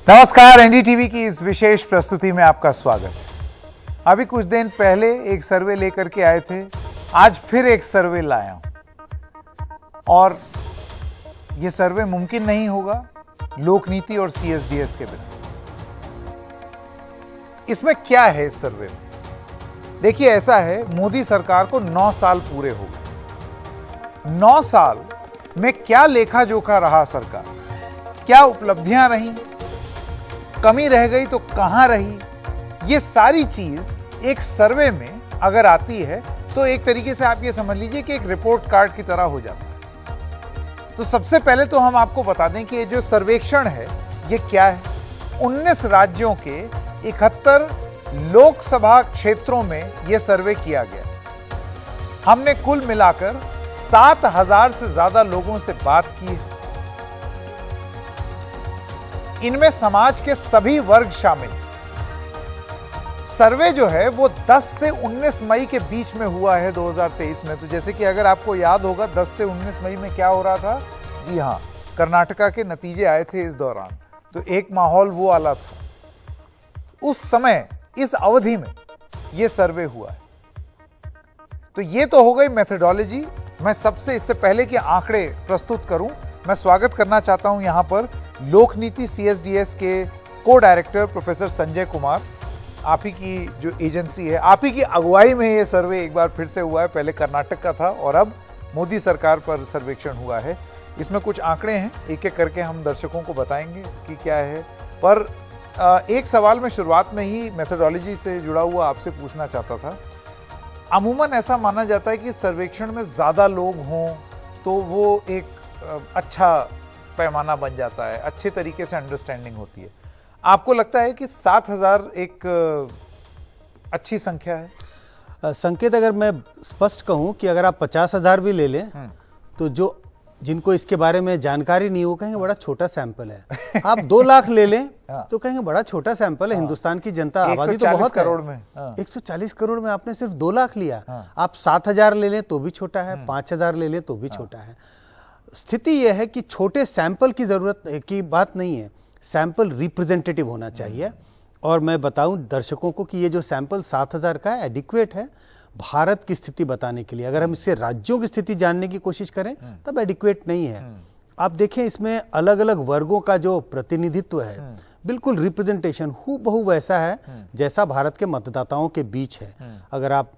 नमस्कार, एनडीटीवी की इस विशेष प्रस्तुति में आपका स्वागत है। अभी कुछ दिन पहले एक सर्वे लेकर के आए थे, आज फिर एक सर्वे लाया हूं और यह सर्वे मुमकिन नहीं होगा लोक नीति और सीएसडीएस के बिना। इसमें क्या है इस सर्वे में? देखिए, ऐसा है, मोदी सरकार को 9 साल पूरे हो गए। 9 साल में क्या लेखा जोखा रहा सरकार, क्या उपलब्धियां रही, कमी रह गई तो कहां रही, ये सारी चीज एक सर्वे में अगर आती है तो एक तरीके से आप ये समझ लीजिए कि एक रिपोर्ट कार्ड की तरह हो जाता है। तो सबसे पहले तो हम आपको बता दें कि ये जो सर्वेक्षण है ये क्या है। 19 राज्यों के 71 लोकसभा क्षेत्रों में यह सर्वे किया गया। हमने कुल मिलाकर 7,000 से ज्यादा लोगों से बात की है। इनमें समाज के सभी वर्ग शामिल। सर्वे जो है वो 10 से 19 मई के बीच में हुआ है 2023 में। तो जैसे कि अगर आपको याद होगा 10 से 19 मई में क्या हो रहा था, जी हां, कर्नाटका के नतीजे आए थे इस दौरान, तो एक माहौल वो वाला था। उस समय इस अवधि में ये सर्वे हुआ है। तो ये तो हो गई मेथोडोलॉजी। मैं सबसे इससे पहले कि आंकड़े प्रस्तुत करूं, मैं स्वागत करना चाहता हूं यहां पर लोक नीति सीएसडीएस के को डायरेक्टर प्रोफेसर संजय कुमार। आप ही की जो एजेंसी है, आप ही की अगुवाई में ये सर्वे एक बार फिर से हुआ है। पहले कर्नाटक का था और अब मोदी सरकार पर सर्वेक्षण हुआ है। इसमें कुछ आंकड़े हैं, एक एक करके हम दर्शकों को बताएंगे कि क्या है। पर एक सवाल मैं शुरुआत में ही मेथोडोलॉजी से जुड़ा हुआ आपसे पूछना चाहता था। अमूमन ऐसा माना जाता है कि सर्वेक्षण में ज्यादा लोग हों तो वो एक अच्छा पैमाना बन जाता है, अच्छे तरीके से अंडरस्टैंडिंग होती है। आपको लगता है कि 7,000 एक अच्छी संख्या है? संकेत अगर मैं स्पष्ट कहूं कि अगर आप 50,000 भी ले लें तो जो जिनको इसके बारे में जानकारी नहीं, वो कहेंगे बड़ा छोटा सैंपल है। आप 2 लाख ले लें तो कहेंगे बड़ा छोटा सैंपल है। हिंदुस्तान की जनता आबादी तो बहुत करोड़ में 140 करोड़ में आपने सिर्फ 2 लाख लिया। आप 7,000 ले लें तो भी छोटा है, 5,000 ले लें तो भी छोटा है। स्थिति यह है कि छोटे सैंपल की जरूरत की बात नहीं है, सैंपल रिप्रेजेंटेटिव होना चाहिए। और मैं बताऊं दर्शकों को कि ये जो सैंपल 7,000 का है एडिक्वेट है भारत की स्थिति बताने के लिए। अगर हम इससे राज्यों की स्थिति जानने की कोशिश करें तब एडिक्वेट नहीं है। आप देखें इसमें अलग अलग वर्गों का जो प्रतिनिधित्व है, बिल्कुल रिप्रेजेंटेशन हूबहू वैसा है जैसा भारत के मतदाताओं के बीच है। अगर आप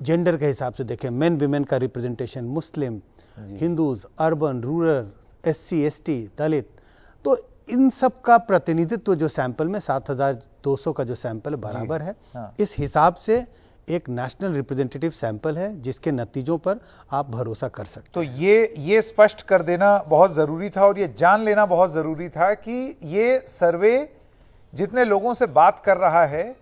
जेंडर के हिसाब से देखें, मेन विमेन का representation, Muslim, Hindus, urban, rural, SC, ST, Dalit, तो इन सब का प्रतिनिधित्व जो सैंपल में 7,200 का जो सैंपल बराबर है। इस हिसाब से एक नेशनल रिप्रेजेंटेटिव सैंपल है जिसके नतीजों पर आप भरोसा कर सकते तो ये स्पष्ट कर देना बहुत जरूरी था और ये जान लेना बहुत जरूरी था कि ये सर्वे जितने लोगों से बात कर रहा है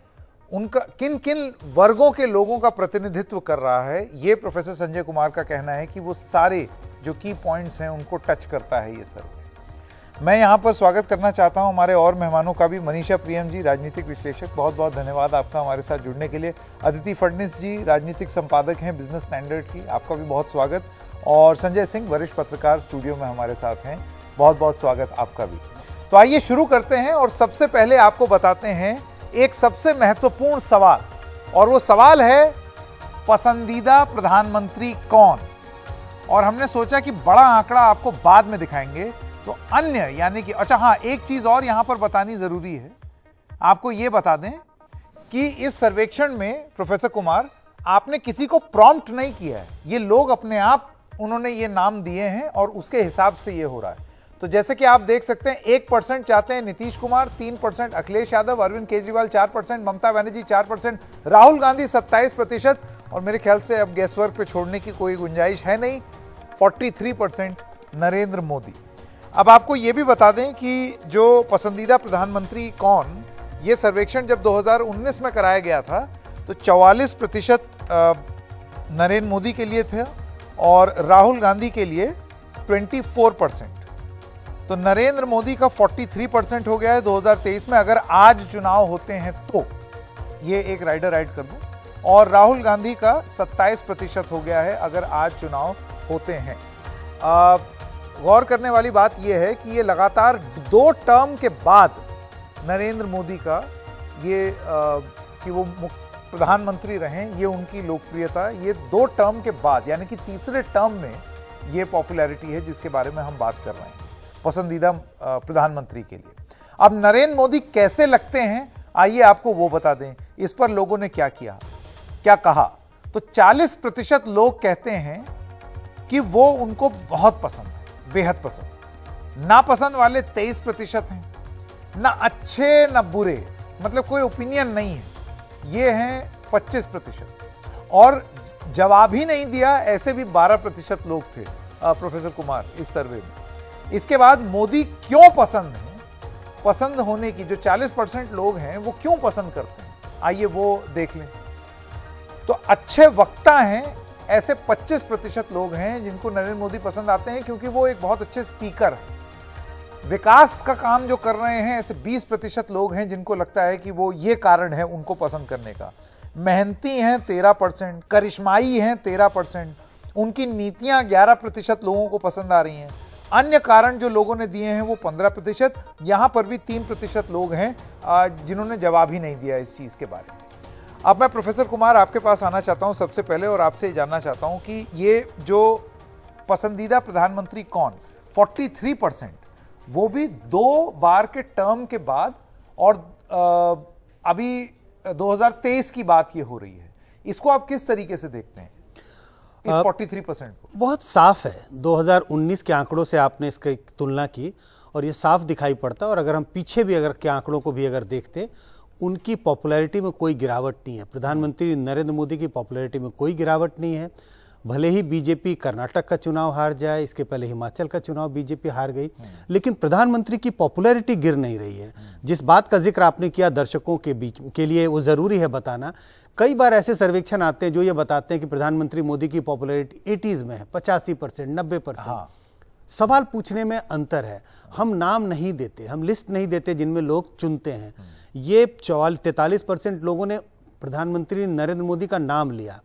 उनका किन किन वर्गों के लोगों का प्रतिनिधित्व कर रहा है। ये प्रोफेसर संजय कुमार का कहना है कि वो सारे जो की पॉइंट्स हैं उनको टच करता है ये सर्वे। मैं यहां पर स्वागत करना चाहता हूं हमारे और मेहमानों का भी। मनीषा प्रियम जी, राजनीतिक विश्लेषक, बहुत बहुत धन्यवाद आपका हमारे साथ जुड़ने के लिए। अदिति फडणीस जी, राजनीतिक संपादक हैं बिजनेस स्टैंडर्ड की, आपका भी बहुत स्वागत। और संजय सिंह, वरिष्ठ पत्रकार, स्टूडियो में हमारे साथ हैं, बहुत बहुत स्वागत आपका भी। तो आइए शुरू करते हैं और सबसे पहले आपको बताते हैं एक सबसे महत्वपूर्ण सवाल, और वो सवाल है पसंदीदा प्रधानमंत्री कौन। और हमने सोचा कि बड़ा आंकड़ा आपको बाद में दिखाएंगे, तो अन्य यानी कि अच्छा हाँ, एक चीज और यहां पर बतानी जरूरी है। आपको यह बता दें कि इस सर्वेक्षण में प्रोफेसर कुमार आपने किसी को प्रॉम्प्ट नहीं किया है, ये लोग अपने आप उन्होंने ये नाम दिए हैं और उसके हिसाब से ये हो रहा है। तो जैसे कि आप देख सकते हैं 1% चाहते हैं नीतीश कुमार, 3% अखिलेश यादव, अरविंद केजरीवाल 4%, ममता बनर्जी 4%, राहुल गांधी 27%, और मेरे ख्याल से अब गैसवर्क पे छोड़ने की कोई गुंजाइश है नहीं, 43% नरेंद्र मोदी। अब आपको यह भी बता दें कि जो पसंदीदा प्रधानमंत्री कौन, ये सर्वेक्षण जब 2019 में कराया गया था तो 44% नरेंद्र मोदी के लिए थे और राहुल गांधी के लिए 24%। तो नरेंद्र मोदी का 43% हो गया है 2023 में। अगर आज चुनाव होते हैं तो ये एक राइडर राइड कर दूं, और राहुल गांधी का 27% हो गया है अगर आज चुनाव होते हैं। गौर करने वाली बात यह है कि ये लगातार 2 टर्म के बाद नरेंद्र मोदी का ये कि वो प्रधानमंत्री रहें, ये उनकी लोकप्रियता, ये 2 टर्म के बाद यानी कि तीसरे टर्म में ये पॉपुलैरिटी है जिसके बारे में हम बात कर रहे हैं, पसंदीदा प्रधानमंत्री के लिए। अब नरेंद्र मोदी कैसे लगते हैं, आइए आपको वो बता दें। इस पर लोगों ने क्या किया, क्या कहा। तो 40% लोग कहते हैं कि वो उनको बहुत पसंद है, बेहद पसंद। नापसंद वाले 23% हैं, ना अच्छे ना बुरे, मतलब कोई ओपिनियन नहीं है, ये हैं 25%। और जवाब ही नहीं दिया ऐसे भी 12% लोग थे प्रोफेसर कुमार इस सर्वे में। इसके बाद मोदी क्यों पसंद है, पसंद होने की जो 40% लोग हैं वो क्यों पसंद करते हैं, आइए वो देख लें। तो अच्छे वक्ता हैं ऐसे 25% लोग हैं जिनको नरेंद्र मोदी पसंद आते हैं क्योंकि वो एक बहुत अच्छे स्पीकर हैं। विकास का काम जो कर रहे हैं ऐसे 20% लोग हैं जिनको लगता है कि वो ये कारण है उनको पसंद करने का। मेहनती हैं 13%, करिश्माई हैं 13%, उनकी नीतियां 11% लोगों को पसंद आ रही हैं। अन्य कारण जो लोगों ने दिए हैं वो 15%। यहां पर भी 3% लोग हैं जिन्होंने जवाब ही नहीं दिया इस चीज के बारे में। अब मैं प्रोफेसर कुमार आपके पास आना चाहता हूं सबसे पहले और आपसे जानना चाहता हूं कि ये जो पसंदीदा प्रधानमंत्री कौन, 43%, वो भी 2 बार के टर्म के बाद, और अभी 2023 की बात ये हो रही है। इसको आप किस तरीके से देखते हैं इस 43% को? बहुत साफ है, 2019 के आंकड़ों से आपने इसकी तुलना की और ये साफ दिखाई पड़ता है। और अगर हम पीछे भी अगर के आंकड़ों को भी अगर देखते, उनकी पॉपुलैरिटी में कोई गिरावट नहीं है। प्रधानमंत्री नरेंद्र मोदी की पॉपुलैरिटी में कोई गिरावट नहीं है। भले ही बीजेपी कर्नाटक का चुनाव हार जाए, इसके पहले हिमाचल का चुनाव बीजेपी हार गई, लेकिन प्रधानमंत्री की पॉपुलैरिटी गिर नहीं रही है। जिस बात का जिक्र आपने किया दर्शकों के बीच के लिए, वो जरूरी है बताना। कई बार ऐसे सर्वेक्षण आते हैं जो ये बताते हैं कि प्रधानमंत्री मोदी की पॉपुलैरिटी 80s में है, 85%, 90%। सवाल पूछने में अंतर है। हम नाम नहीं देते, हम लिस्ट नहीं देते जिनमें लोग चुनते हैं। ये 43% लोगों ने प्रधानमंत्री नरेंद्र मोदी का नाम लिया,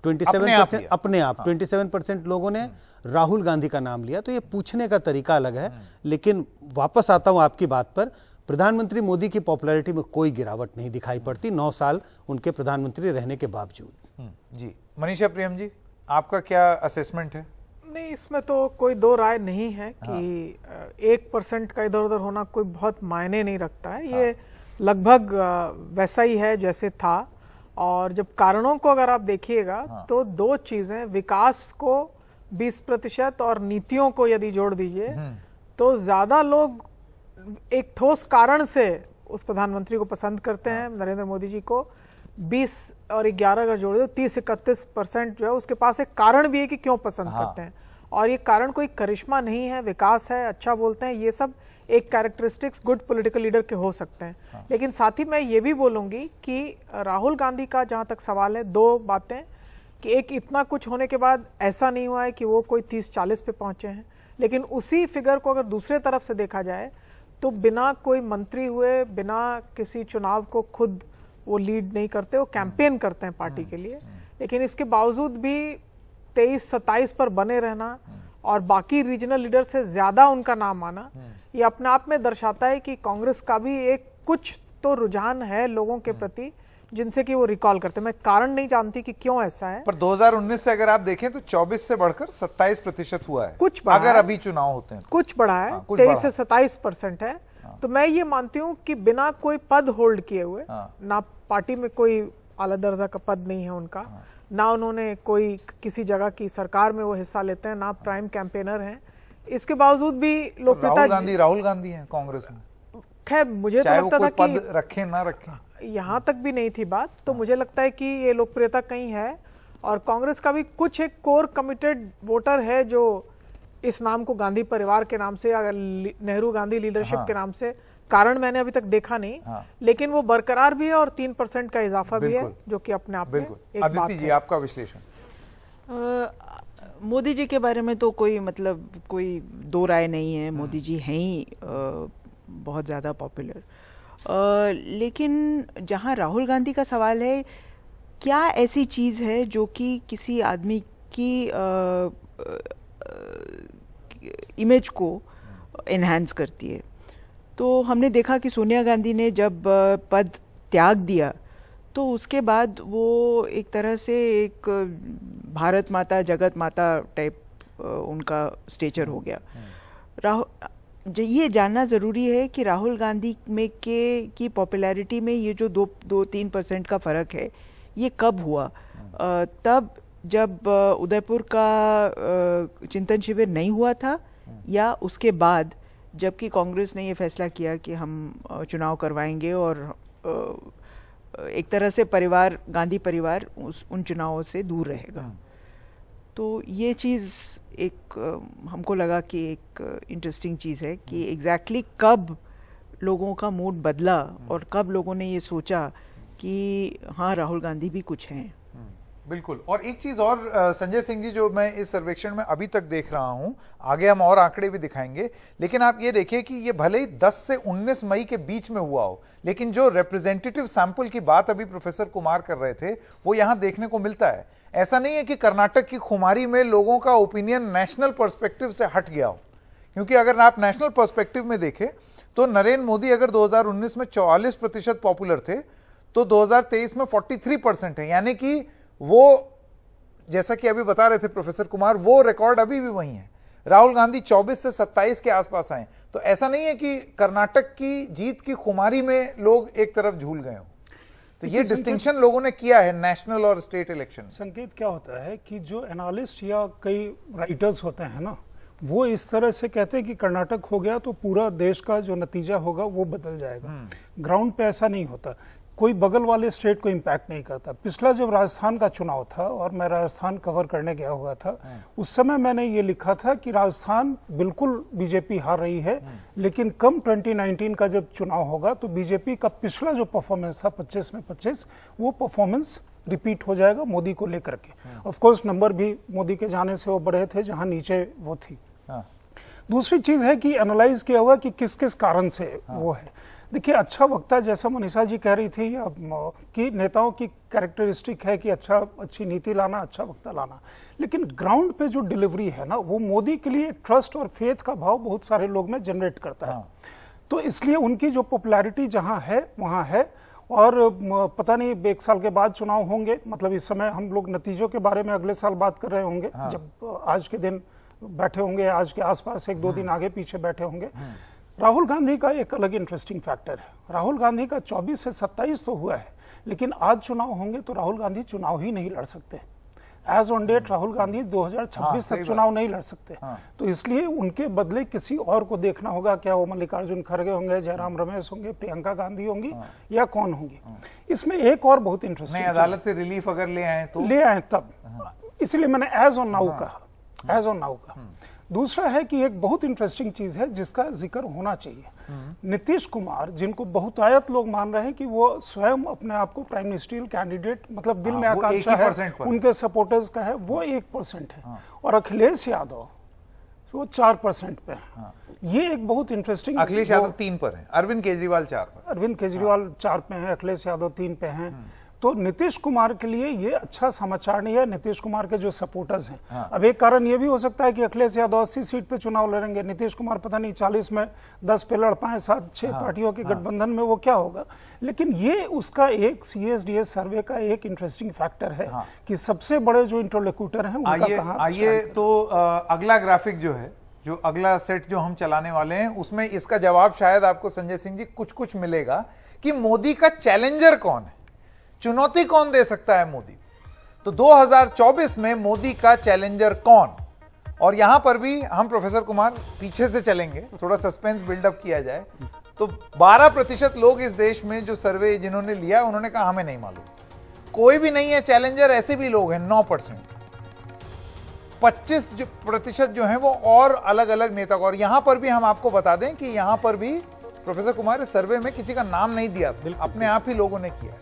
27% अपने आप, 27% लोगों ने राहुल गांधी का नाम लिया। तो ये पूछने का तरीका अलग है। लेकिन वापस आता हूं आपकी बात पर, प्रधानमंत्री मोदी की पॉपुलैरिटी में कोई गिरावट नहीं दिखाई पड़ती 9 साल उनके प्रधानमंत्री रहने के बावजूद। जी मनीषा प्रियम जी, आपका क्या असेसमेंट है? नहीं, इसमें तो कोई दो राय नहीं है कि 1% का इधर उधर होना कोई बहुत मायने नहीं रखता है। ये लगभग वैसा ही है जैसे था। और जब कारणों को अगर आप देखिएगा तो 2 चीजें, विकास को 20% और नीतियों को यदि जोड़ दीजिए तो ज्यादा लोग एक ठोस कारण से उस प्रधानमंत्री को पसंद करते हैं, नरेंद्र मोदी जी को। 20 और 11 अगर जोड़ दो 30-31% जो है उसके पास एक कारण भी है कि क्यों पसंद करते हैं। और ये कारण कोई करिश्मा नहीं है, विकास है, अच्छा बोलते हैं, ये सब एक कैरेक्टरिस्टिक्स गुड पॉलिटिकल लीडर के हो सकते हैं। लेकिन साथ ही मैं ये भी बोलूंगी कि राहुल गांधी का जहां तक सवाल है, 2 बातें कि एक, इतना कुछ होने के बाद ऐसा नहीं हुआ है कि वो कोई 30-40 पे पहुंचे हैं। लेकिन उसी फिगर को अगर दूसरे तरफ से देखा जाए तो बिना कोई मंत्री हुए, बिना किसी चुनाव को खुद वो लीड नहीं करते, वो कैंपेन करते हैं पार्टी के लिए। लेकिन इसके बावजूद भी 23-27 पर बने रहना और बाकी रीजनल लीडर से ज्यादा उनका नाम आना, ये अपने आप में दर्शाता है कि कांग्रेस का भी एक कुछ तो रुझान है लोगों के प्रति जिनसे कि वो रिकॉल करते हैं। मैं कारण नहीं जानती कि क्यों ऐसा है, पर 2019 से अगर आप देखें तो 24 से बढ़कर 27% हुआ है। कुछ बढ़ा अगर है, अभी चुनाव होते हैं कुछ बढ़ा है, 23 से 27% है। तो मैं ये मानती हूँ कि बिना कोई पद होल्ड किए हुए, ना पार्टी में कोई आला दर्जा का पद नहीं है उनका, ना उन्होंने कोई किसी जगह की सरकार में वो हिस्सा लेते हैं, ना प्राइम कैंपेनर हैं, इसके बावजूद भी लोकप्रियता। राहुल गांधी हैं कांग्रेस में, खैर मुझे तो लगता था कि पद रखें ना रखें, यहाँ तक भी नहीं थी बात। तो मुझे लगता है कि ये लोकप्रियता कहीं है और कांग्रेस का भी कुछ एक कोर कमिटेड वोटर है जो इस नाम को गांधी परिवार के नाम से या नेहरू गांधी लीडरशिप के नाम से, कारण मैंने अभी तक देखा नहीं, लेकिन वो बरकरार भी है और 3% का इजाफा भी है, जो कि अपने आप में एक बात है। आपका विश्लेषण? मोदी जी के बारे में तो कोई मतलब कोई दो राय नहीं है। मोदी जी हैं ही बहुत ज़्यादा पॉपुलर। लेकिन जहाँ राहुल गांधी का सवाल है, क्या ऐसी चीज़ है जो कि किसी आदमी की इमेज को एनहांस करती है? तो हमने देखा कि सोनिया गांधी ने जब पद त्याग दिया तो उसके बाद वो एक तरह से एक भारत माता जगत माता टाइप उनका स्टेचर हो गया। ये जानना ज़रूरी है कि राहुल गांधी में की पॉपुलैरिटी में ये जो 2-3% का फ़र्क है ये कब हुआ? तब जब उदयपुर का चिंतन शिविर नहीं हुआ था या उसके बाद जबकि कांग्रेस ने ये फैसला किया कि हम चुनाव करवाएंगे और एक तरह से गांधी परिवार उन चुनावों से दूर रहेगा। तो ये चीज़ एक हमको लगा कि एक इंटरेस्टिंग चीज़ है कि एग्जैक्टली कब लोगों का मूड बदला और कब लोगों ने ये सोचा कि हाँ राहुल गांधी भी कुछ हैं। बिल्कुल। और एक चीज और संजय सिंह जी, जो मैं इस सर्वेक्षण में अभी तक देख रहा हूं, आगे हम और आंकड़े भी दिखाएंगे, लेकिन आप ये देखिए कि ये भले ही 10 से 19 मई के बीच में हुआ हो, लेकिन जो रिप्रेजेंटेटिव सैंपल की बात अभी प्रोफेसर कुमार कर रहे थे वो यहां देखने को मिलता है। ऐसा नहीं है कि कर्नाटक की खुमारी में लोगों का ओपिनियन नेशनल पर्सपेक्टिव से हट गया हो, क्योंकि अगर आप नेशनल पर्सपेक्टिव में देखें तो नरेंद्र मोदी अगर 2019 में 44% पॉपुलर थे तो 2023 में 43% है, यानी कि वो जैसा कि अभी बता रहे थे प्रोफेसर कुमार, वो रिकॉर्ड अभी भी वही है। राहुल गांधी 24 से 27 के आसपास आए, तो ऐसा नहीं है कि कर्नाटक की जीत की खुमारी में लोग एक तरफ झूल गए हो। तो ये डिस्टिंक्शन लोगों ने किया है नेशनल और स्टेट इलेक्शन। संकेत क्या होता है कि जो एनालिस्ट या कई राइटर्स होते हैं ना, वो इस तरह से कहते हैं कि कर्नाटक हो गया तो पूरा देश का जो नतीजा होगा वो बदल जाएगा। ग्राउंड पे ऐसा नहीं होता, कोई बगल वाले स्टेट को इम्पैक्ट नहीं करता। पिछला जब राजस्थान का चुनाव था और मैं राजस्थान कवर करने गया हुआ था, उस समय मैंने ये लिखा था कि राजस्थान बिल्कुल बीजेपी हार रही है, लेकिन कम 2019 का जब चुनाव होगा तो बीजेपी का पिछला जो परफॉर्मेंस था 25 में 25, वो परफॉर्मेंस रिपीट हो जाएगा मोदी को लेकर के। ऑफ कोर्स नंबर भी मोदी के जाने से वो बढ़े थे जहां नीचे वो थी। दूसरी चीज है कि एनालाइज किया हुआ कि किस किस कारण से वो है। देखिए, अच्छा वक्ता, जैसा मनीषा जी कह रही थी कि नेताओं की कैरेक्टरिस्टिक है कि अच्छी नीति लाना, अच्छा वक्ता लाना, लेकिन ग्राउंड पे जो डिलीवरी है ना, वो मोदी के लिए ट्रस्ट और फेथ का भाव बहुत सारे लोग में जनरेट करता है। तो इसलिए उनकी जो पॉपुलैरिटी जहां है वहां है। और पता नहीं 1 साल के बाद चुनाव होंगे, मतलब इस समय हम लोग नतीजों के बारे में अगले साल बात कर रहे होंगे, जब आज के दिन बैठे होंगे, आज के आसपास 1-2 दिन आगे पीछे बैठे होंगे। राहुल गांधी का एक अलग इंटरेस्टिंग फैक्टर है। राहुल गांधी का 24 से 27 तो हुआ है, लेकिन आज चुनाव होंगे तो राहुल गांधी चुनाव ही नहीं लड़ सकते। As on date Rahul Gandhi 2026 तक चुनाव नहीं लड़ सकते। तो इसलिए उनके बदले किसी और को देखना होगा। क्या वो मल्लिकार्जुन खड़गे होंगे, जयराम रमेश होंगे, प्रियंका गांधी होंगी, या कौन होंगी? इसमें एक और बहुत इंटरेस्टिंग, अदालत से रिलीफ अगर ले आए तो ले आए तब, इसलिए मैंने एज ऑन नाउ कहा, एज ऑन नाउ कहा। दूसरा है कि एक बहुत इंटरेस्टिंग चीज है जिसका जिक्र होना चाहिए। नीतीश कुमार, जिनको बहुतायत लोग मान रहे हैं कि वो स्वयं अपने आप को प्राइम मिनिस्ट्रियल कैंडिडेट, मतलब दिल में आकांक्षा है, उनके सपोर्टर्स का है, वो 1% है। और अखिलेश यादव वो 4% पे है। ये एक बहुत इंटरेस्टिंग, अखिलेश यादव 3 पर है, अरविंद केजरीवाल 4 पर, अरविंद केजरीवाल 4 पे है, अखिलेश यादव 3 पे हैं। तो नीतीश कुमार के लिए ये अच्छा समाचार नहीं है, नीतीश कुमार के जो सपोर्टर्स हैं। अब एक कारण ये भी हो सकता है कि अखिलेश यादव 80 सीट पे चुनाव लड़ेंगे, नीतीश कुमार पता नहीं 40 में 10 पे लड़ पाए, 7-6 पार्टियों के गठबंधन में वो क्या होगा। लेकिन ये उसका एक CSDS सर्वे का एक इंटरेस्टिंग फैक्टर है कि सबसे बड़े जो इंटरलोक्यूटर हैं उनका कहां। आइए तो अगला ग्राफिक जो है, जो अगला सेट जो हम चलाने वाले हैं, उसमें इसका जवाब शायद आपको संजय सिंह जी कुछ मिलेगा कि मोदी का चैलेंजर कौन है, चुनौती कौन दे सकता है मोदी। तो 2024 में मोदी का चैलेंजर कौन? और यहां पर भी हम प्रोफेसर कुमार पीछे से चलेंगे, थोड़ा सस्पेंस बिल्डअप किया जाए। तो 12% लोग इस देश में जो सर्वे जिन्होंने लिया उन्होंने कहा हमें नहीं मालूम, कोई भी नहीं है चैलेंजर। ऐसे भी लोग हैं 9%। 25% जो है वो और अलग अलग नेता को। और यहां पर भी हम आपको बता दें कि यहां पर भी प्रोफेसर कुमार इस सर्वे में किसी का नाम नहीं दिया, अपने आप ही लोगों ने किया।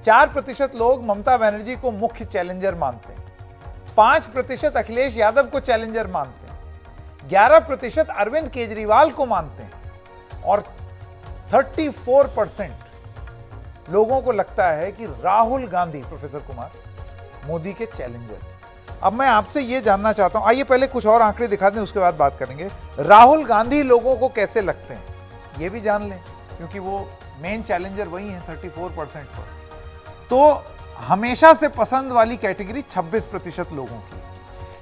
4% लोग ममता बनर्जी को मुख्य चैलेंजर मानते हैं, 5% अखिलेश यादव को चैलेंजर मानते हैं, 11% अरविंद केजरीवाल को मानते हैं और 34% लोगों को लगता है कि राहुल गांधी, प्रोफेसर कुमार, मोदी के चैलेंजर। अब मैं आपसे यह जानना चाहता हूं, आइए पहले कुछ और आंकड़े दिखा दें, उसके बाद बात करेंगे। राहुल गांधी लोगों को कैसे लगते हैं? ये भी जान लें, क्योंकि वो मेन चैलेंजर वही है 34% पर। तो हमेशा से पसंद वाली कैटेगरी 26% लोगों की।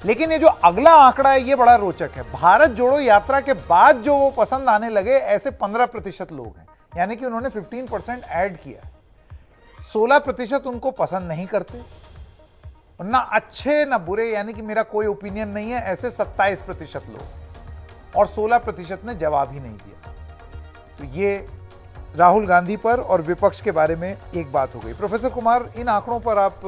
लेकिन ये जो अगला आंकड़ा है ये बड़ा रोचक है। भारत जोड़ो यात्रा के बाद जो वो पसंद आने लगे ऐसे 15% लोग हैं, यानी कि उन्होंने 15% ऐड किया। 16% उनको पसंद नहीं करते, ना अच्छे ना बुरे, यानी कि मेरा कोई ओपिनियन नहीं है, ऐसे 27% लोग, और 16% ने जवाब ही नहीं दिया। तो ये राहुल गांधी पर और विपक्ष के बारे में एक बात हो गई। प्रोफेसर कुमार, इन आंकड़ों पर आप,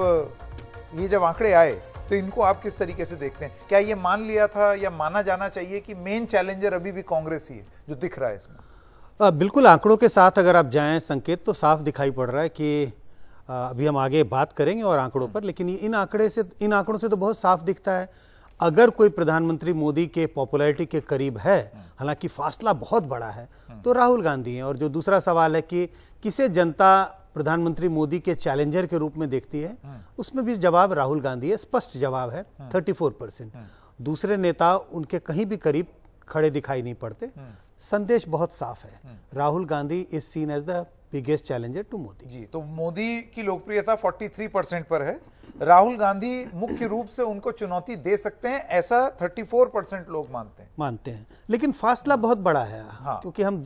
ये जब आंकड़े आए तो इनको आप किस तरीके से देखते हैं? क्या ये मान लिया था या माना जाना चाहिए कि मेन चैलेंजर अभी भी कांग्रेस ही है जो दिख रहा है इसमें? बिल्कुल, आंकड़ों के साथ अगर आप जाएं, संकेत तो साफ दिखाई पड़ रहा है कि अभी हम आगे बात करेंगे और आंकड़ों पर, लेकिन इन आंकड़ों से तो बहुत साफ दिखता है अगर कोई प्रधानमंत्री मोदी के पॉपुलैरिटी के करीब है, हालांकि फासला बहुत बड़ा है, तो राहुल गांधी हैं। और जो दूसरा सवाल है कि किसे जनता प्रधानमंत्री मोदी के चैलेंजर के रूप में देखती है, उसमें भी जवाब राहुल गांधी है, स्पष्ट जवाब है 34%। दूसरे नेता उनके कहीं भी करीब खड़े दिखाई नहीं पड़ते। संदेश बहुत साफ है, Rahul Gandhi is seen as the biggest challenger to Modi. जी, तो मोदी की लोकप्रियता 43% पर है, राहुल गांधी मुख्य रूप से उनको चुनौती दे सकते हैं, ऐसा 34% लोग मानते हैं। लेकिन फासला बहुत बड़ा है। हाँ। क्योंकि हम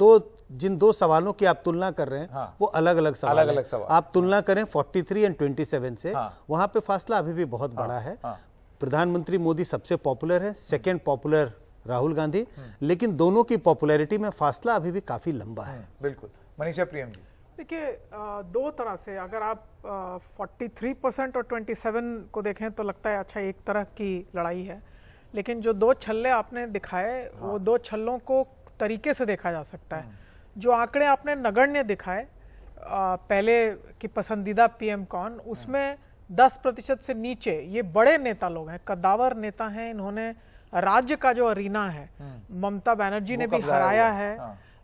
जिन दो सवालों की आप तुलना कर रहे हैं, हाँ। वो अलग अलग सवाल सवाल। आप तुलना करें 43 और 27 से, हाँ। वहां पे फासला अभी भी बहुत बड़ा है। प्रधानमंत्री मोदी सबसे पॉपुलर है, सेकेंड पॉपुलर राहुल गांधी, लेकिन दोनों की पॉपुलैरिटी में फासला अभी भी काफी लंबा है। बिल्कुल। मनीषा प्रियम जी, देखिए, दो तरह से अगर आप 43% और 27 को देखें तो लगता है अच्छा एक तरह की लड़ाई है, लेकिन जो दो छल्ले आपने दिखाए, वो दो छल्लों को तरीके से देखा जा सकता है। जो आंकड़े आपने नगण्य दिखाए पहले कि पसंदीदा पीएम कौन, उसमें 10% से नीचे ये बड़े नेता लोग हैं, कद्दावर नेता हैं। इन्होंने राज्य का जो अरीना है, ममता बनर्जी ने भी हराया है,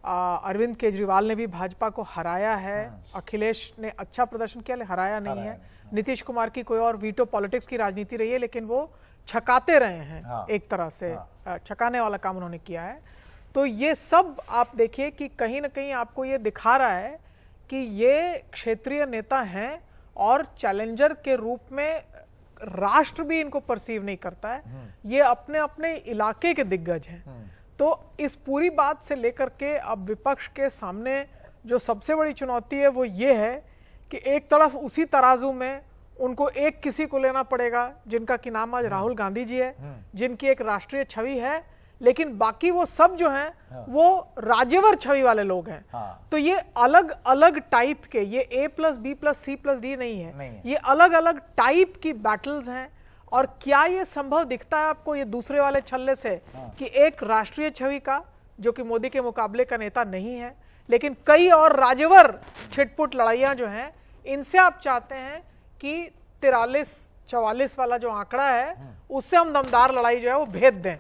अरविंद केजरीवाल ने भी भाजपा को हराया है, अखिलेश ने अच्छा प्रदर्शन किया लेकिन हराया नहीं है, नीतीश कुमार की कोई और वीटो पॉलिटिक्स की राजनीति रही है, लेकिन वो छकाते रहे हैं। एक तरह से छकाने वाला काम उन्होंने किया है। तो ये सब आप देखिए कि कहीं ना कहीं आपको ये दिखा रहा है कि ये क्षेत्रीय नेता हैं और चैलेंजर के रूप में राष्ट्र भी इनको परसीव नहीं करता है। ये अपने अपने इलाके के दिग्गज हैं। तो इस पूरी बात से लेकर के अब विपक्ष के सामने जो सबसे बड़ी चुनौती है वो ये है कि एक तरफ उसी तराजू में उनको एक किसी को लेना पड़ेगा जिनका कि नाम आज राहुल गांधी जी है, जिनकी एक राष्ट्रीय छवि है, लेकिन बाकी वो सब जो हैं वो राज्यवर छवि वाले लोग हैं। तो ये अलग अलग टाइप के, ये A+B+C+D नहीं है, ये अलग अलग टाइप की बैटल्स हैं। और क्या ये संभव दिखता है आपको ये दूसरे वाले छल्ले से कि एक राष्ट्रीय छवि का, जो कि मोदी के मुकाबले का नेता नहीं है, लेकिन कई और राज्यवर छिटपुट लड़ाइयां जो हैं, इनसे आप चाहते हैं कि 43-44 वाला जो आंकड़ा है उससे हम दमदार लड़ाई जो है वो भेद दें।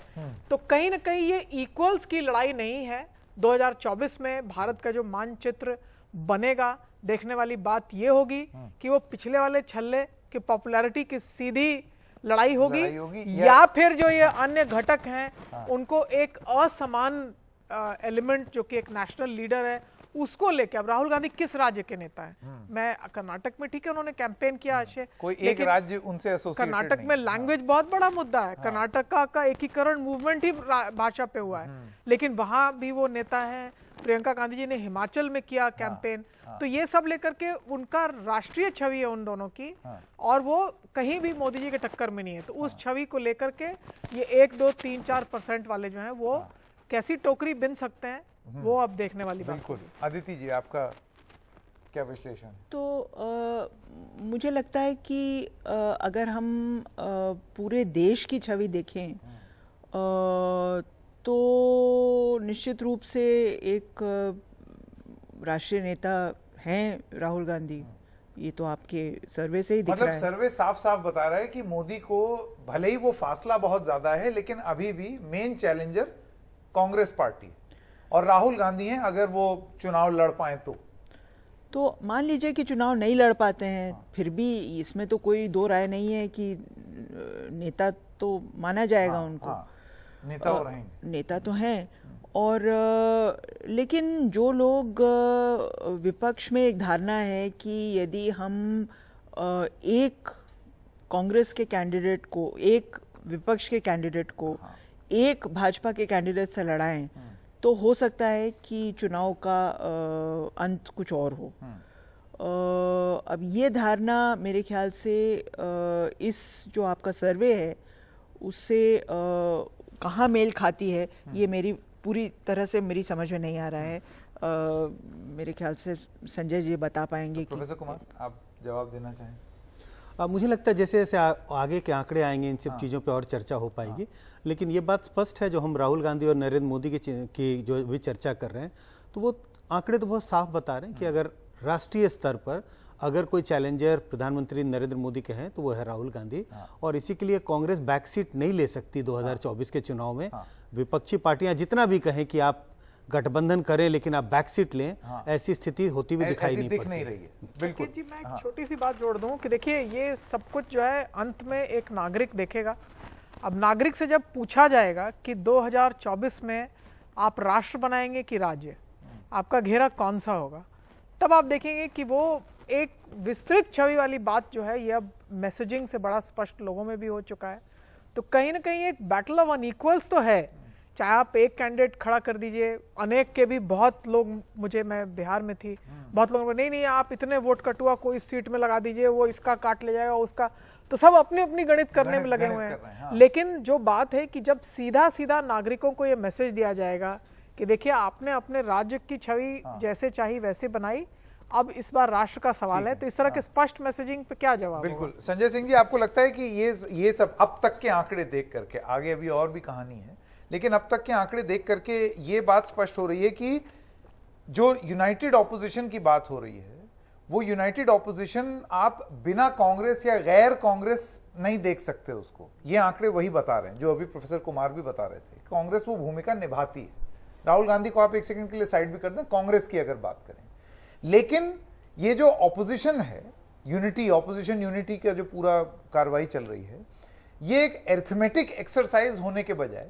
तो कहीं ना कहीं ये इक्वल्स की लड़ाई नहीं है। 2024 में भारत का जो मानचित्र बनेगा, देखने वाली बात ये होगी कि वो पिछले वाले छल्ले की पॉपुलैरिटी की सीधी लड़ाई होगी या फिर जो ये अन्य घटक हैं उनको एक असमान एलिमेंट जो कि एक नेशनल लीडर है उसको लेके। अब राहुल गांधी किस राज्य के नेता हैं? मैं कर्नाटक में, ठीक है, उन्होंने कैंपेन किया अच्छे, कोई एक राज्य उनसे एसोसिएटेड नहीं। कर्नाटक में लैंग्वेज बहुत बड़ा मुद्दा है। कर्नाटक का एकीकरण मूवमेंट ही भाषा पे हुआ है, लेकिन वहां भी वो नेता है। प्रियंका गांधी जी ने हिमाचल में किया कैंपेन। तो ये सब लेकर के उनका राष्ट्रीय छवि है उन दोनों की, और वो कहीं भी मोदी जी के टक्कर में नहीं है। तो उस छवि को लेकर के ये 1, 2, 3, 4% वाले जो हैं वो कैसी टोकरी बिन सकते हैं, वो अब देखने वाली बात। बिल्कुल। अदिति जी, आपका क्या विश्लेषण? तो मुझे लगता है कि अगर हम पूरे देश की छवि देखें तो निश्चित रूप से एक राष्ट्रीय नेता हैं राहुल गांधी। ये तो आपके सर्वे से ही दिख रहा है। सर्वे साफ साफ बता रहा है कि मोदी को भले ही वो फासला बहुत ज्यादा है, लेकिन अभी भी मेन चैलेंजर कांग्रेस पार्टी और राहुल गांधी हैं। अगर वो चुनाव लड़ पाए तो मान लीजिए कि चुनाव नहीं लड़ पाते हैं, फिर भी इसमें तो कोई दो राय नहीं है कि नेता तो माना जाएगा उनको। नेता हो रहेंगे, नेता तो हैं। और लेकिन जो लोग विपक्ष में एक धारणा है कि यदि हम एक कांग्रेस के कैंडिडेट को, एक विपक्ष के कैंडिडेट को एक भाजपा के कैंडिडेट से लड़ाएं तो हो सकता है कि चुनाव का अंत कुछ और हो। अब ये धारणा मेरे ख्याल से इस जो आपका सर्वे है उससे कहाँ मेल खाती है, ये मेरी पूरी तरह से मेरी समझ में नहीं आ रहा है। मेरे ख्याल से संजय जी बता पाएंगे। प्रोफेसर कुमार, आप जवाब देना चाहें? मुझे लगता है जैसे जैसे आगे के आंकड़े आएंगे इन सब चीज़ों पे और चर्चा हो पाएगी। लेकिन ये बात स्पष्ट है, जो हम राहुल गांधी और नरेंद्र मोदी की जो भी चर्चा कर रहे हैं, तो वो आंकड़े तो बहुत साफ बता रहे हैं कि अगर राष्ट्रीय स्तर पर अगर कोई चैलेंजर प्रधानमंत्री नरेंद्र मोदी के हैं तो वो है राहुल गांधी। और इसी के लिए कांग्रेस बैकसीट नहीं ले सकती 2024 के चुनाव में। विपक्षी पार्टियां जितना भी कहें कि आप गठबंधन करें लेकिन आप बैकसीट लें, ऐसी स्थिति होती हुई दिखाई नहीं पड़ती। नहीं रही है। बिल्कुल जी, मैं एक छोटी सी बात जोड़ दूं कि देखिए ये सब कुछ जो है अंत में एक नागरिक देखेगा। अब नागरिक से जब पूछा जाएगा कि 2024 में आप राष्ट्र बनाएंगे कि राज्य, आपका घेरा कौन सा होगा, तब आप देखेंगे कि वो एक विस्तृत छवि वाली बात जो है ये अब मैसेजिंग से बड़ा स्पष्ट लोगों में भी हो चुका है। तो कहीं ना कहीं एक बैटल ऑफ अनइक्वल्स तो है, चाहे आप एक कैंडिडेट खड़ा कर दीजिए, अनेक के भी बहुत लोग, मैं बिहार में थी, बहुत लोगों ने नहीं आप इतने वोट कटुआ को इस सीट में लगा दीजिए, वो इसका काट ले जाएगा उसका, तो सब अपनी अपनी गणित करने में लगे हुए हैं। लेकिन जो बात है कि जब सीधा सीधा नागरिकों को ये मैसेज दिया जाएगा कि देखिए आपने अपने राज्य की छवि जैसे चाहिए वैसे बनाई, अब इस बार राष्ट्र का सवाल है, तो इस तरह के स्पष्ट मैसेजिंग पे क्या जवाब? बिल्कुल। संजय सिंह जी, आपको लगता है कि ये सब अब तक के आंकड़े देख करके, आगे अभी और भी कहानी है, लेकिन अब तक के आंकड़े देख करके ये बात स्पष्ट हो रही है कि जो यूनाइटेड ऑपोजिशन की बात हो रही है, वो यूनाइटेड ऑपोजिशन आप बिना कांग्रेस या गैर कांग्रेस नहीं देख सकते उसको। ये आंकड़े वही बता रहे हैं जो अभी प्रोफेसर कुमार भी बता रहे थे। कांग्रेस वो भूमिका निभाती है। राहुल गांधी को आप एक सेकंड के लिए साइड भी कर दें, कांग्रेस की अगर बात करें, लेकिन ये जो ऑपोजिशन है, यूनिटी, ऑपोजिशन यूनिटी का जो पूरा कार्रवाई चल रही है, ये एक अरिथमेटिक एक्सरसाइज होने के बजाय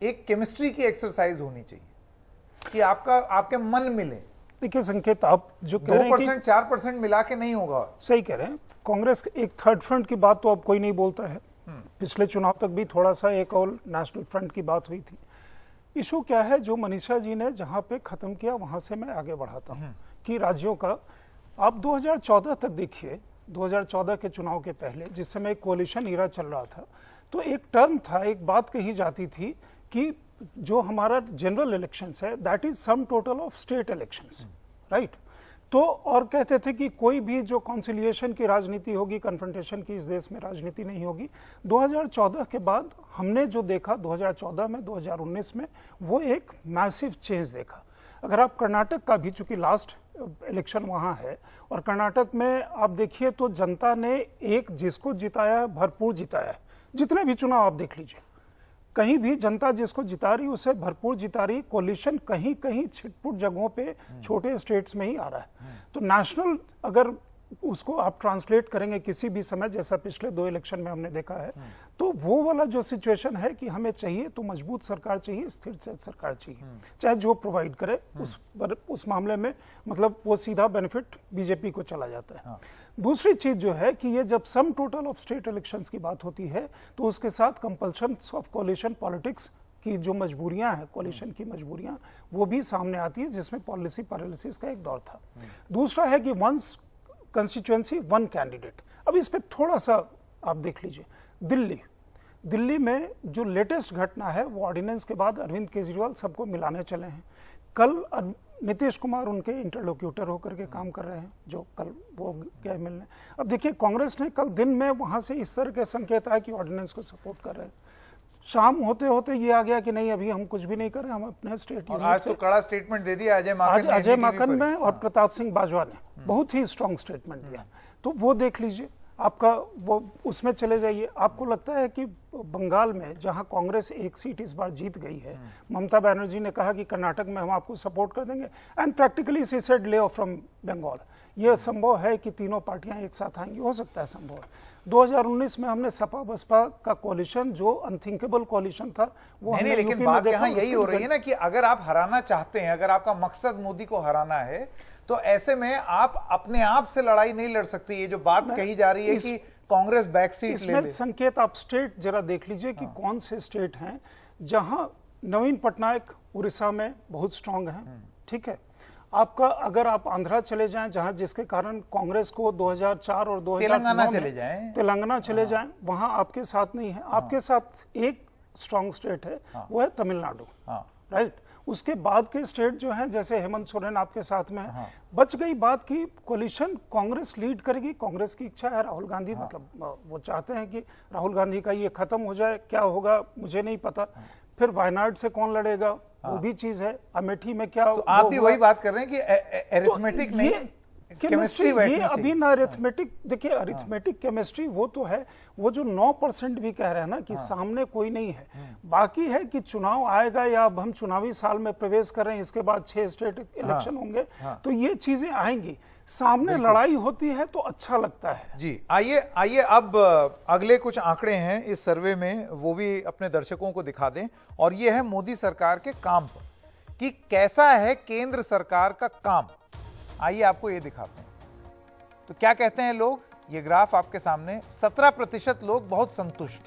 एक केमिस्ट्री की एक्सरसाइज होनी चाहिए कि आपके मन मिले। देखिए संकेत, आप जो कह रहे हैं 2% 4% मिला के नहीं होगा। सही कह रहे हैं। कांग्रेस एक थर्ड फ्रंट की बात तो अब कोई नहीं बोलता है। पिछले चुनाव तक भी थोड़ा सा एक और नेशनल फ्रंट की बात हुई थी। इशू क्या है, जो मनीषा जी ने जहां पे खत्म किया वहां से मैं आगे बढ़ाता हूं कि राज्यों का आप 2014 तक देखिए, 2014 के चुनाव के पहले जिस समय कोalition ईरा चल रहा था, तो एक टर्म था, एक बात कही जाती थी कि जो हमारा जनरल इलेक्शंस है that is sum total of state elections, right. तो और कहते थे कि कोई भी जो कॉन्सिलिएशन की राजनीति होगी, कन्फ्रंटेशन की इस देश में राजनीति नहीं होगी। 2014 के बाद हमने जो देखा 2014 में, 2019 में, वो एक मैसिव चेंज देखा। अगर आप कर्नाटक का भी, चूंकि लास्ट इलेक्शन वहां है, और कर्नाटक में आप देखिए तो जनता ने एक जिसको जिताया है भरपूर जिताया है। जितने भी चुनाव आप देख लीजिए, कहीं भी जनता जिसको जिता रही उसे भरपूर जिता रही। कोलिशन कहीं कहीं छिटपुट जगहों पे छोटे स्टेट्स में ही आ रहा है। तो नेशनल अगर उसको आप ट्रांसलेट करेंगे किसी भी समय, जैसा पिछले 2 इलेक्शन में हमने देखा है, तो वो वाला जो सिचुएशन है कि हमें चाहिए तो मजबूत सरकार चाहिए, स्थिर सरकार चाहिए, चाहे जो प्रोवाइड करे उस मामले में, मतलब वो सीधा बेनिफिट बीजेपी को चला जाता है। दूसरी चीज जो है कि ये जब sum total of state elections की बात होती है तो उसके साथ कंपल्शन ऑफ कोलिशन पॉलिटिक्स की जो मजबूरियां हैं, कोलिशन की मजबूरियां, वो भी सामने आती है, जिसमें पॉलिसी पैरालिसिस का एक दौर था। दूसरा है कि वंस कंस्टिट्यूएंसी वन कैंडिडेट। अब इस पे थोड़ा सा आप देख लीजिए, दिल्ली में जो लेटेस्ट घटना है वो ऑर्डिनेंस के बाद अरविंद केजरीवाल सबको मिलाने चले हैं। कल नीतीश कुमार उनके इंटरलोक्यूटर होकर के काम कर रहे हैं, जो कल वो गए मिलने। अब देखिए कांग्रेस ने कल दिन में वहां से इस तरह के संकेत आए कि ऑर्डिनेंस को सपोर्ट कर रहे हैं। शाम होते होते ये आ गया कि नहीं, अभी हम कुछ भी नहीं कर रहे, हम अपने स्टेट और आज तो कड़ा स्टेटमेंट दे दिया अजय माकन में और प्रताप सिंह बाजवा ने बहुत ही स्ट्रांग स्टेटमेंट दिया। तो वो देख लीजिए, आपका वो उसमें चले जाइए। आपको लगता है कि बंगाल में जहां कांग्रेस एक सीट इस बार जीत गई है, ममता बनर्जी ने कहा कि कर्नाटक में हम आपको सपोर्ट कर देंगे, and practically she said lay off from Bengal. ये संभव है कि तीनों पार्टियां एक साथ आएंगी, हो सकता है संभव है। 2019 में हमने सपा बसपा का कोalition जो अनथिंकेबल कोalition था वो नहीं, लेकिन बात यहाँ यही हो रही है ना कि अगर आप हराना चाहते हैं, अगर आपका मकसद मोदी को हराना है, तो ऐसे में आप अपने आप से लड़ाई नहीं लड़ सकती। ये जो बात कही जा रही है कि कांग्रेस बैक सीट ले ले। संकेत आप स्टेट जरा देख लीजिए कि कौन से स्टेट हैं जहां नवीन पटनायक उड़ीसा में बहुत स्ट्रांग हैं, ठीक है। आपका अगर आप आंध्रा चले जाएं जहां जिसके कारण कांग्रेस को 2004 और 2009 तेलंगाना चले जाएं, वहां आपके साथ नहीं है। आपके साथ एक स्ट्रांग स्टेट है, वो है तमिलनाडु, राइट। उसके बाद के स्टेट जो हैं जैसे हेमंत सोरेन आपके साथ में है। बच गई बात की कोलिशन कांग्रेस लीड करेगी, कांग्रेस की इच्छा है। राहुल गांधी मतलब वो चाहते हैं कि राहुल गांधी का ये खत्म हो जाए, क्या होगा मुझे नहीं पता। फिर वायनाड से कौन लड़ेगा वो भी चीज है, अमेठी में क्या। तो आप भी वही बात कर रहे हैं कि अरिथमेटिक नहीं, केमिस्ट्री ये अभी ना अरिथमेटिक, देखिए अरिथमेटिक केमिस्ट्री वो तो है, वो जो 9% भी कह रहे हैं ना कि सामने कोई नहीं है। बाकी है कि चुनाव आएगा या अब हम चुनावी साल में प्रवेश कर रहे हैं, इसके बाद 6 स्टेट इलेक्शन होंगे, तो ये चीजें आएंगी। सामने लड़ाई होती है तो अच्छा लगता है। जी आइए अब अगले कुछ आंकड़े हैं इस सर्वे में, वो भी अपने दर्शकों को दिखा दें। और ये है मोदी सरकार के काम पर कि कैसा है केंद्र सरकार का काम। आइए आपको ये दिखाते हैं। तो क्या कहते हैं लोग, ये ग्राफ आपके सामने। 17% लोग बहुत संतुष्ट,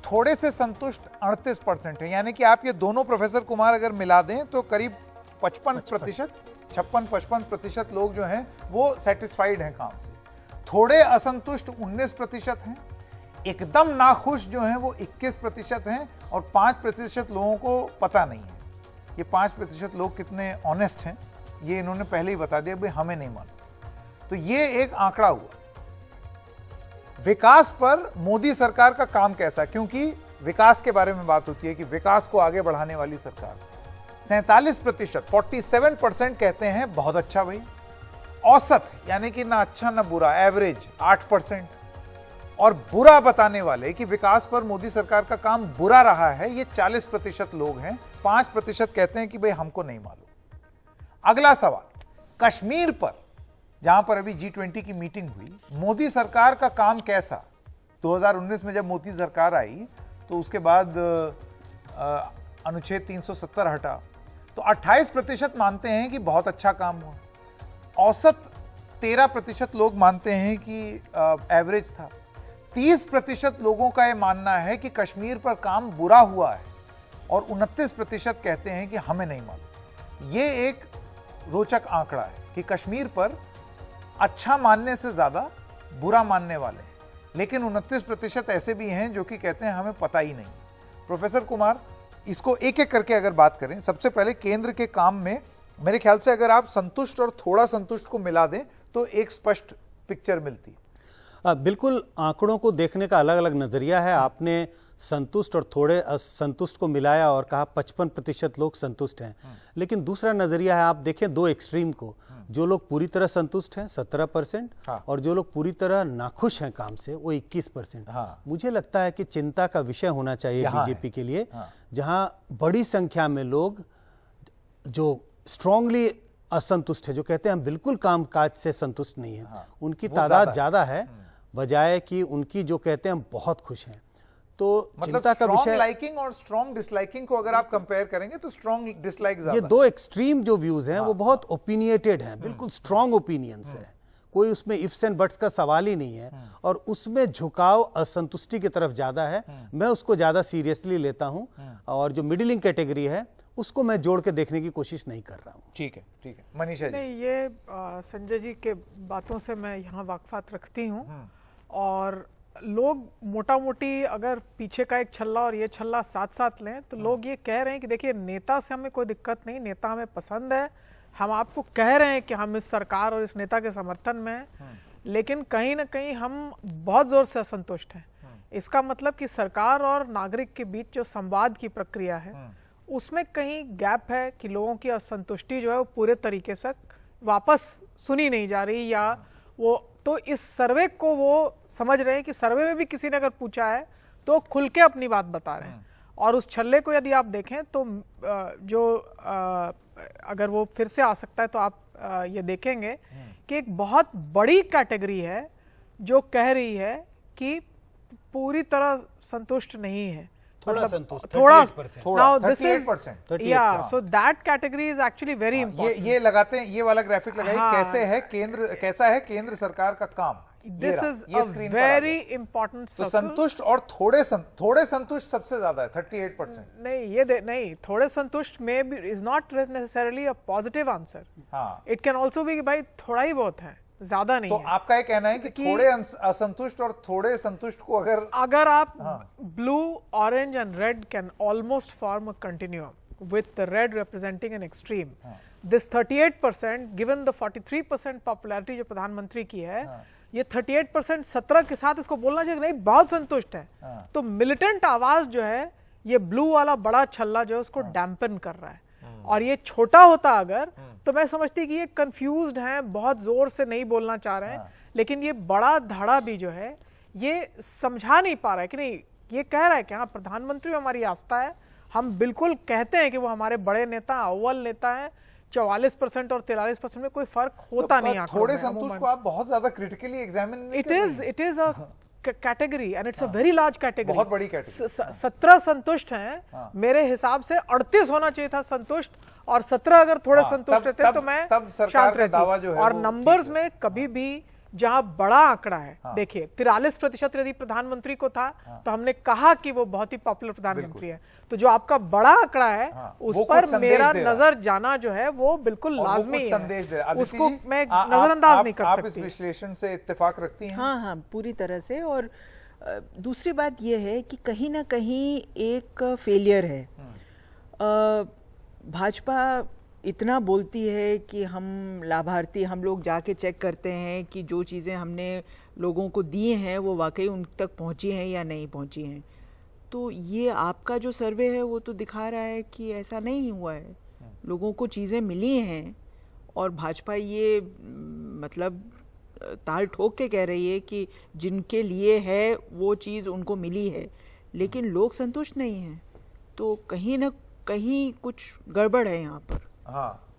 थोड़े से संतुष्ट 38% है। यानी कि आप ये दोनों प्रोफेसर कुमार अगर मिला दें तो करीब 55-55% लोग जो हैं वो सेटिस्फाइड हैं काम से। थोड़े असंतुष्ट 19% हैं, एकदम नाखुश जो हैं वो 21% हैं, और 5% लोगों को पता नहीं है। ये 5% लोग कितने ऑनेस्ट हैं ये इन्होंने पहले ही बता दिया, भाई हमें नहीं मालूम। तो ये एक आंकड़ा हुआ। विकास पर मोदी सरकार का काम कैसा, क्योंकि विकास के बारे में बात होती है कि विकास को आगे बढ़ाने वाली सरकार। 47%, 47% कहते हैं बहुत अच्छा भाई। औसत यानी कि ना अच्छा ना बुरा, एवरेज 8%। और बुरा बताने वाले कि विकास पर मोदी सरकार का काम बुरा रहा है, ये 40% लोग हैं। 5% कहते हैं कि भाई हमको नहीं मालूम। अगला सवाल, कश्मीर पर, जहां पर अभी G20 की मीटिंग हुई, मोदी सरकार का काम कैसा। 2019 में जब मोदी सरकार आई तो उसके बाद अनुच्छेद 370 हटा, तो 28% मानते हैं कि बहुत अच्छा काम हुआ। औसत 13% लोग मानते हैं कि एवरेज था। 30% लोगों का यह मानना है कि कश्मीर पर काम बुरा हुआ है, और 29% कहते हैं कि हमें नहीं मालूम। ये एक रोचक आंकड़ा है कि कश्मीर पर अच्छा मानने से ज्यादा बुरा मानने वाले हैं, लेकिन 29% ऐसे भी हैं जो कि कहते हैं हमें पता ही नहीं। प्रोफेसर कुमार, इसको एक एक करके अगर बात करें, सबसे पहले केंद्र के काम में मेरे ख्याल से अगर आप संतुष्ट और थोड़ा संतुष्ट को मिला दें तो एक स्पष्ट पिक्चर मिलती है। बिल्कुल, आंकड़ों को देखने का अलग अलग नजरिया है। आपने संतुष्ट और थोड़े असंतुष्ट को मिलाया और कहा 55% लोग संतुष्ट हैं, लेकिन दूसरा नजरिया है, आप देखें दो एक्सट्रीम को। जो लोग पूरी तरह संतुष्ट हैं 17%, और जो लोग पूरी तरह नाखुश हैं काम से वो 21%। मुझे लगता है कि चिंता का विषय होना चाहिए बीजेपी के लिए, जहां बड़ी संख्या में लोग जो स्ट्रांगली असंतुष्ट है, जो कहते हैं हम बिल्कुल कामकाज से संतुष्ट नहीं है, उनकी तादाद ज्यादा है बजाय कि उनकी जो कहते हैं हम बहुत खुश हैं। तो मतलब चिंता का विषय, लाइकिंग और स्ट्रॉन्ग डिसलाइकिंग को अगर आप कंपेयर करेंगे तो स्ट्रॉन्ग डिसलाइक ज्यादा। ये दो एक्सट्रीम जो व्यूज हैं वो बहुत ओपिनियटेड हैं, बिल्कुल स्ट्रॉन्ग ओपिनियंस है, कोई उसमें इफ्स एंड बट्स का सवाल ही नहीं है, और उसमें झुकाव असंतुष्टि की तरफ ज्यादा है। मैं उसको ज्यादा सीरियसली लेता हूं, और जो मिडिलिंग कैटेगरी है उसको मैं जोड़ के देखने की कोशिश नहीं कर रहा हूं। ठीक है, ठीक है। मनीषा जी। नहीं, ये संजय जी के बातों से मैं यहाँ वाकफात रखती हूँ, और लोग मोटा मोटी अगर पीछे का एक छल्ला और ये छल्ला साथ साथ लें तो लोग ये कह रहे हैं कि देखिए नेता से हमें कोई दिक्कत नहीं, नेता हमें पसंद है, हम आपको कह रहे हैं कि हम इस सरकार और इस नेता के समर्थन में हैं, लेकिन कहीं ना कहीं हम बहुत जोर से असंतुष्ट हैं। इसका मतलब कि सरकार और नागरिक के बीच जो संवाद की प्रक्रिया है उसमें कहीं गैप है कि लोगों की असंतुष्टि जो है वो पूरे तरीके से वापस सुनी नहीं जा रही, या वो तो इस सर्वे को वो समझ रहे हैं कि सर्वे में भी किसी ने अगर पूछा है तो खुल के अपनी बात बता रहे हैं। और उस छल्ले को यदि आप देखें तो जो अगर वो फिर से आ सकता है तो आप ये देखेंगे कि एक बहुत बड़ी कैटेगरी है जो कह रही है कि पूरी तरह संतुष्ट नहीं है, थोड़ा संतुष्ट, थोड़ा 38%. now this is 38%. yeah, so that category is actually very important. ये लगाते हैं, ये वाला ग्राफिक लगाइए, हाँ। कैसा है केंद्र सरकार का काम। This is a very important तो circle. संतुष्ट और थोड़े संतुष्ट सबसे ज्यादा है 38%। नहीं, थोड़े संतुष्ट में भी is not necessarily a positive answer. हाँ, It can also be भाई थोड़ा ही बहुत है, ज्यादा नहीं तो है। आपका ये कहना है कि थोड़े असंतुष्ट और थोड़े संतुष्ट को अगर आप blue, orange and red can almost form a continuum with the red representing an extreme. This 38% given the 43% popularity जो प्रधानमंत्री की है, ये 38% 17 के साथ इसको बोलना चाहिए नहीं बहुत संतुष्ट है, तो मिलिटेंट आवाज जो है ये ब्लू वाला बड़ा छल्ला जो है उसको डैम्पन कर रहा है। और ये छोटा होता अगर तो मैं समझती कि ये कंफ्यूज्ड हैं, बहुत जोर से नहीं बोलना चाह रहे हैं, लेकिन ये बड़ा धड़ा भी जो है ये समझा नहीं पा रहा है कि नहीं, ये कह रहा है कि हाँ प्रधानमंत्री हमारी आस्था है, हम बिल्कुल कहते हैं कि वो हमारे बड़े नेता अव्वल नेता है, 44% और 43% में कोई फर्क होता नहीं है। थोड़े संतुष्ट को आप बहुत ज्यादा क्रिटिकली एग्जामिन नहीं कर रही हैं। It is a category and it's a very large category, बहुत बड़ी कैटेगरी। 17 संतुष्ट हैं, मेरे हिसाब से 38 होना चाहिए था संतुष्ट, और 17 अगर थोड़े संतुष्ट रहते तो मैं तब सरकार का दावा जो है और वो नंबर्स में कभी भी जहां बड़ा आंकड़ा है, देखिए 43% यदि प्रधानमंत्री को था तो हमने कहा कि वो बहुत ही पॉपुलर प्रधानमंत्री है, तो जो आपका बड़ा आंकड़ा है उस पर मेरा नजर जाना जो है वो बिल्कुल लाजमी है, संदेश दे रहा है। उसको मैं नजरअंदाज नहीं कर सकती। आप इस विश्लेषण से इत्तेफाक रखती हैं? हाँ, पूरी तरह से। और दूसरी बात यह है कि कहीं ना कहीं एक फेलियर है। भाजपा इतना बोलती है कि हम लाभार्थी, हम लोग जाके चेक करते हैं कि जो चीज़ें हमने लोगों को दी हैं वो वाकई उन तक पहुंची हैं या नहीं पहुंची हैं। तो ये आपका जो सर्वे है वो तो दिखा रहा है कि ऐसा नहीं हुआ है, लोगों को चीज़ें मिली हैं, और भाजपा ये मतलब ताल ठोक के कह रही है कि जिनके लिए है वो चीज़ उनको मिली है, लेकिन लोग संतुष्ट नहीं हैं। तो कहीं ना कहीं कुछ गड़बड़ है यहाँ पर।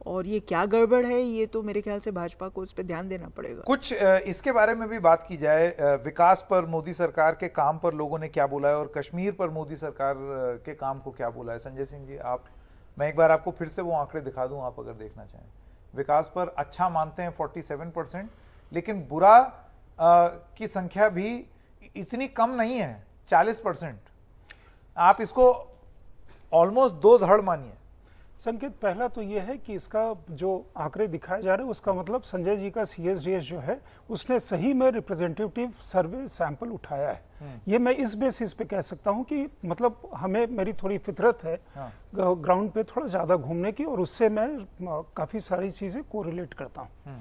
और ये क्या गड़बड़ है, ये तो मेरे ख्याल से भाजपा को उस पर ध्यान देना पड़ेगा। कुछ इसके बारे में भी बात की जाए, विकास पर मोदी सरकार के काम पर लोगों ने क्या बोला है और कश्मीर पर मोदी सरकार के काम को क्या बोला है। संजय सिंह जी, मैं एक बार आपको फिर से वो आंकड़े दिखा दूं, आप अगर देखना चाहें। विकास पर अच्छा मानते हैं 47%, लेकिन बुरा की संख्या भी इतनी कम नहीं है 40%। आप इसको ऑलमोस्ट दो धड़ मानिए। संकेत, पहला तो यह है कि इसका जो आंकड़े दिखाए जा रहे हैं उसका मतलब संजय जी का CSDS जो है उसने सही में रिप्रेजेंटेटिव सर्वे सैंपल उठाया है। ये मैं इस बेसिस पे कह सकता हूं कि मतलब मेरी थोड़ी फितरत है ग्राउंड पे थोड़ा ज्यादा घूमने की, और उससे मैं काफी सारी चीजें कोरिलेट करता हूं।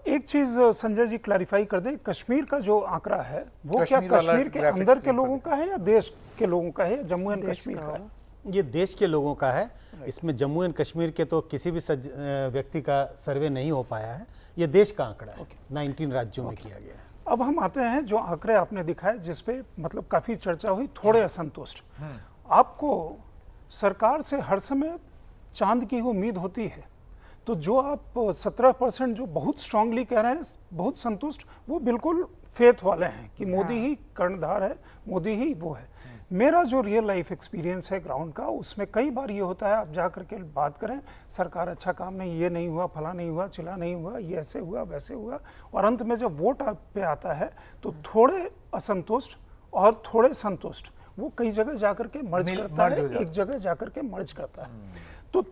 एक चीज संजय जी क्लैरिफाई कर दें, कश्मीर का जो आंकड़ा है वो क्या कश्मीर के अंदर के लोगों का है या देश के लोगों का है या जम्मू एंड कश्मीर का है? ये देश के लोगों का है, इसमें जम्मू एंड कश्मीर के तो किसी भी व्यक्ति का सर्वे नहीं हो पाया है, ये देश का आंकड़ा है। 19 राज्यों में किया गया है। अब हम आते हैं जो आंकड़े आपने दिखाए जिसपे मतलब काफी चर्चा हुई, थोड़े असंतुष्ट। आपको सरकार से हर समय चांद की उम्मीद होती है, तो जो आप 17% जो बहुत स्ट्रांगली कह रहे हैं बहुत संतुष्ट, वो बिल्कुल फेथ वाले हैं कि मोदी ही कर्णधार है, मोदी ही वो है। मेरा जो रियल लाइफ एक्सपीरियंस है ग्राउंड का, उसमें कई बार ये होता है, आप जा करके बात करें, सरकार अच्छा काम नहीं, ये नहीं हुआ, फला नहीं हुआ, चिला नहीं हुआ, ये ऐसे हुआ वैसे हुआ, और अंत में जब वोट पे आता है तो थोड़े असंतुष्ट और थोड़े संतुष्ट वो कई जगह जाकर के मर्ज करता है, एक जगह जाकर के मर्ज करता है। तो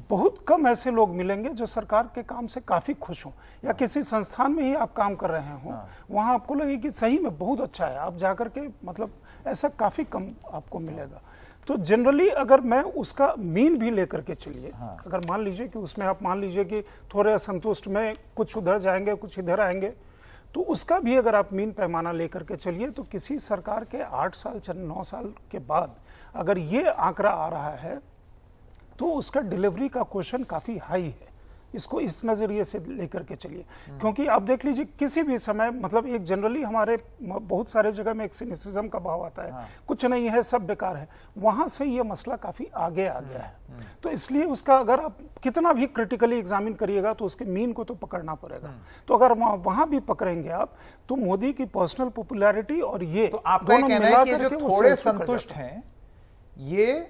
बहुत कम ऐसे लोग मिलेंगे जो सरकार के काम से काफी खुश हों, या किसी संस्थान में ही आप काम कर रहे हों, वहां आपको लगे कि सही में बहुत अच्छा है, आप जाकर के मतलब ऐसा काफी कम आपको मिलेगा। तो जनरली अगर मैं उसका मीन भी लेकर के चलिए, अगर मान लीजिए कि उसमें आप मान लीजिए कि थोड़े असंतुष्ट में कुछ उधर जाएंगे कुछ इधर आएंगे, तो उसका भी अगर आप मीन पैमाना लेकर के चलिए, तो किसी सरकार के 8 साल 9 साल के बाद अगर ये आंकड़ा आ रहा है तो उसका डिलीवरी का क्वेश्चन काफी हाई है। इसको इस नजरिए से लेकर के चलिए। क्योंकि आप देख लीजिए किसी भी समय मतलब एक जनरली हमारे बहुत सारे जगह में एक सिनिसिज्म का भाव आता है, कुछ नहीं है सब बेकार है, वहां से ये मसला काफी आगे आ गया है। तो इसलिए उसका अगर आप कितना भी क्रिटिकली एग्जामिन करिएगा तो उसके मीन को तो पकड़ना पड़ेगा। तो अगर वहां भी पकड़ेंगे आप तो मोदी की पर्सनल पॉपुलैरिटी और ये तो आपका दोनों कहना मिला है कि करके जो वो थोड़े सेल्स को कर संतुष्ट जाता है। हैं ये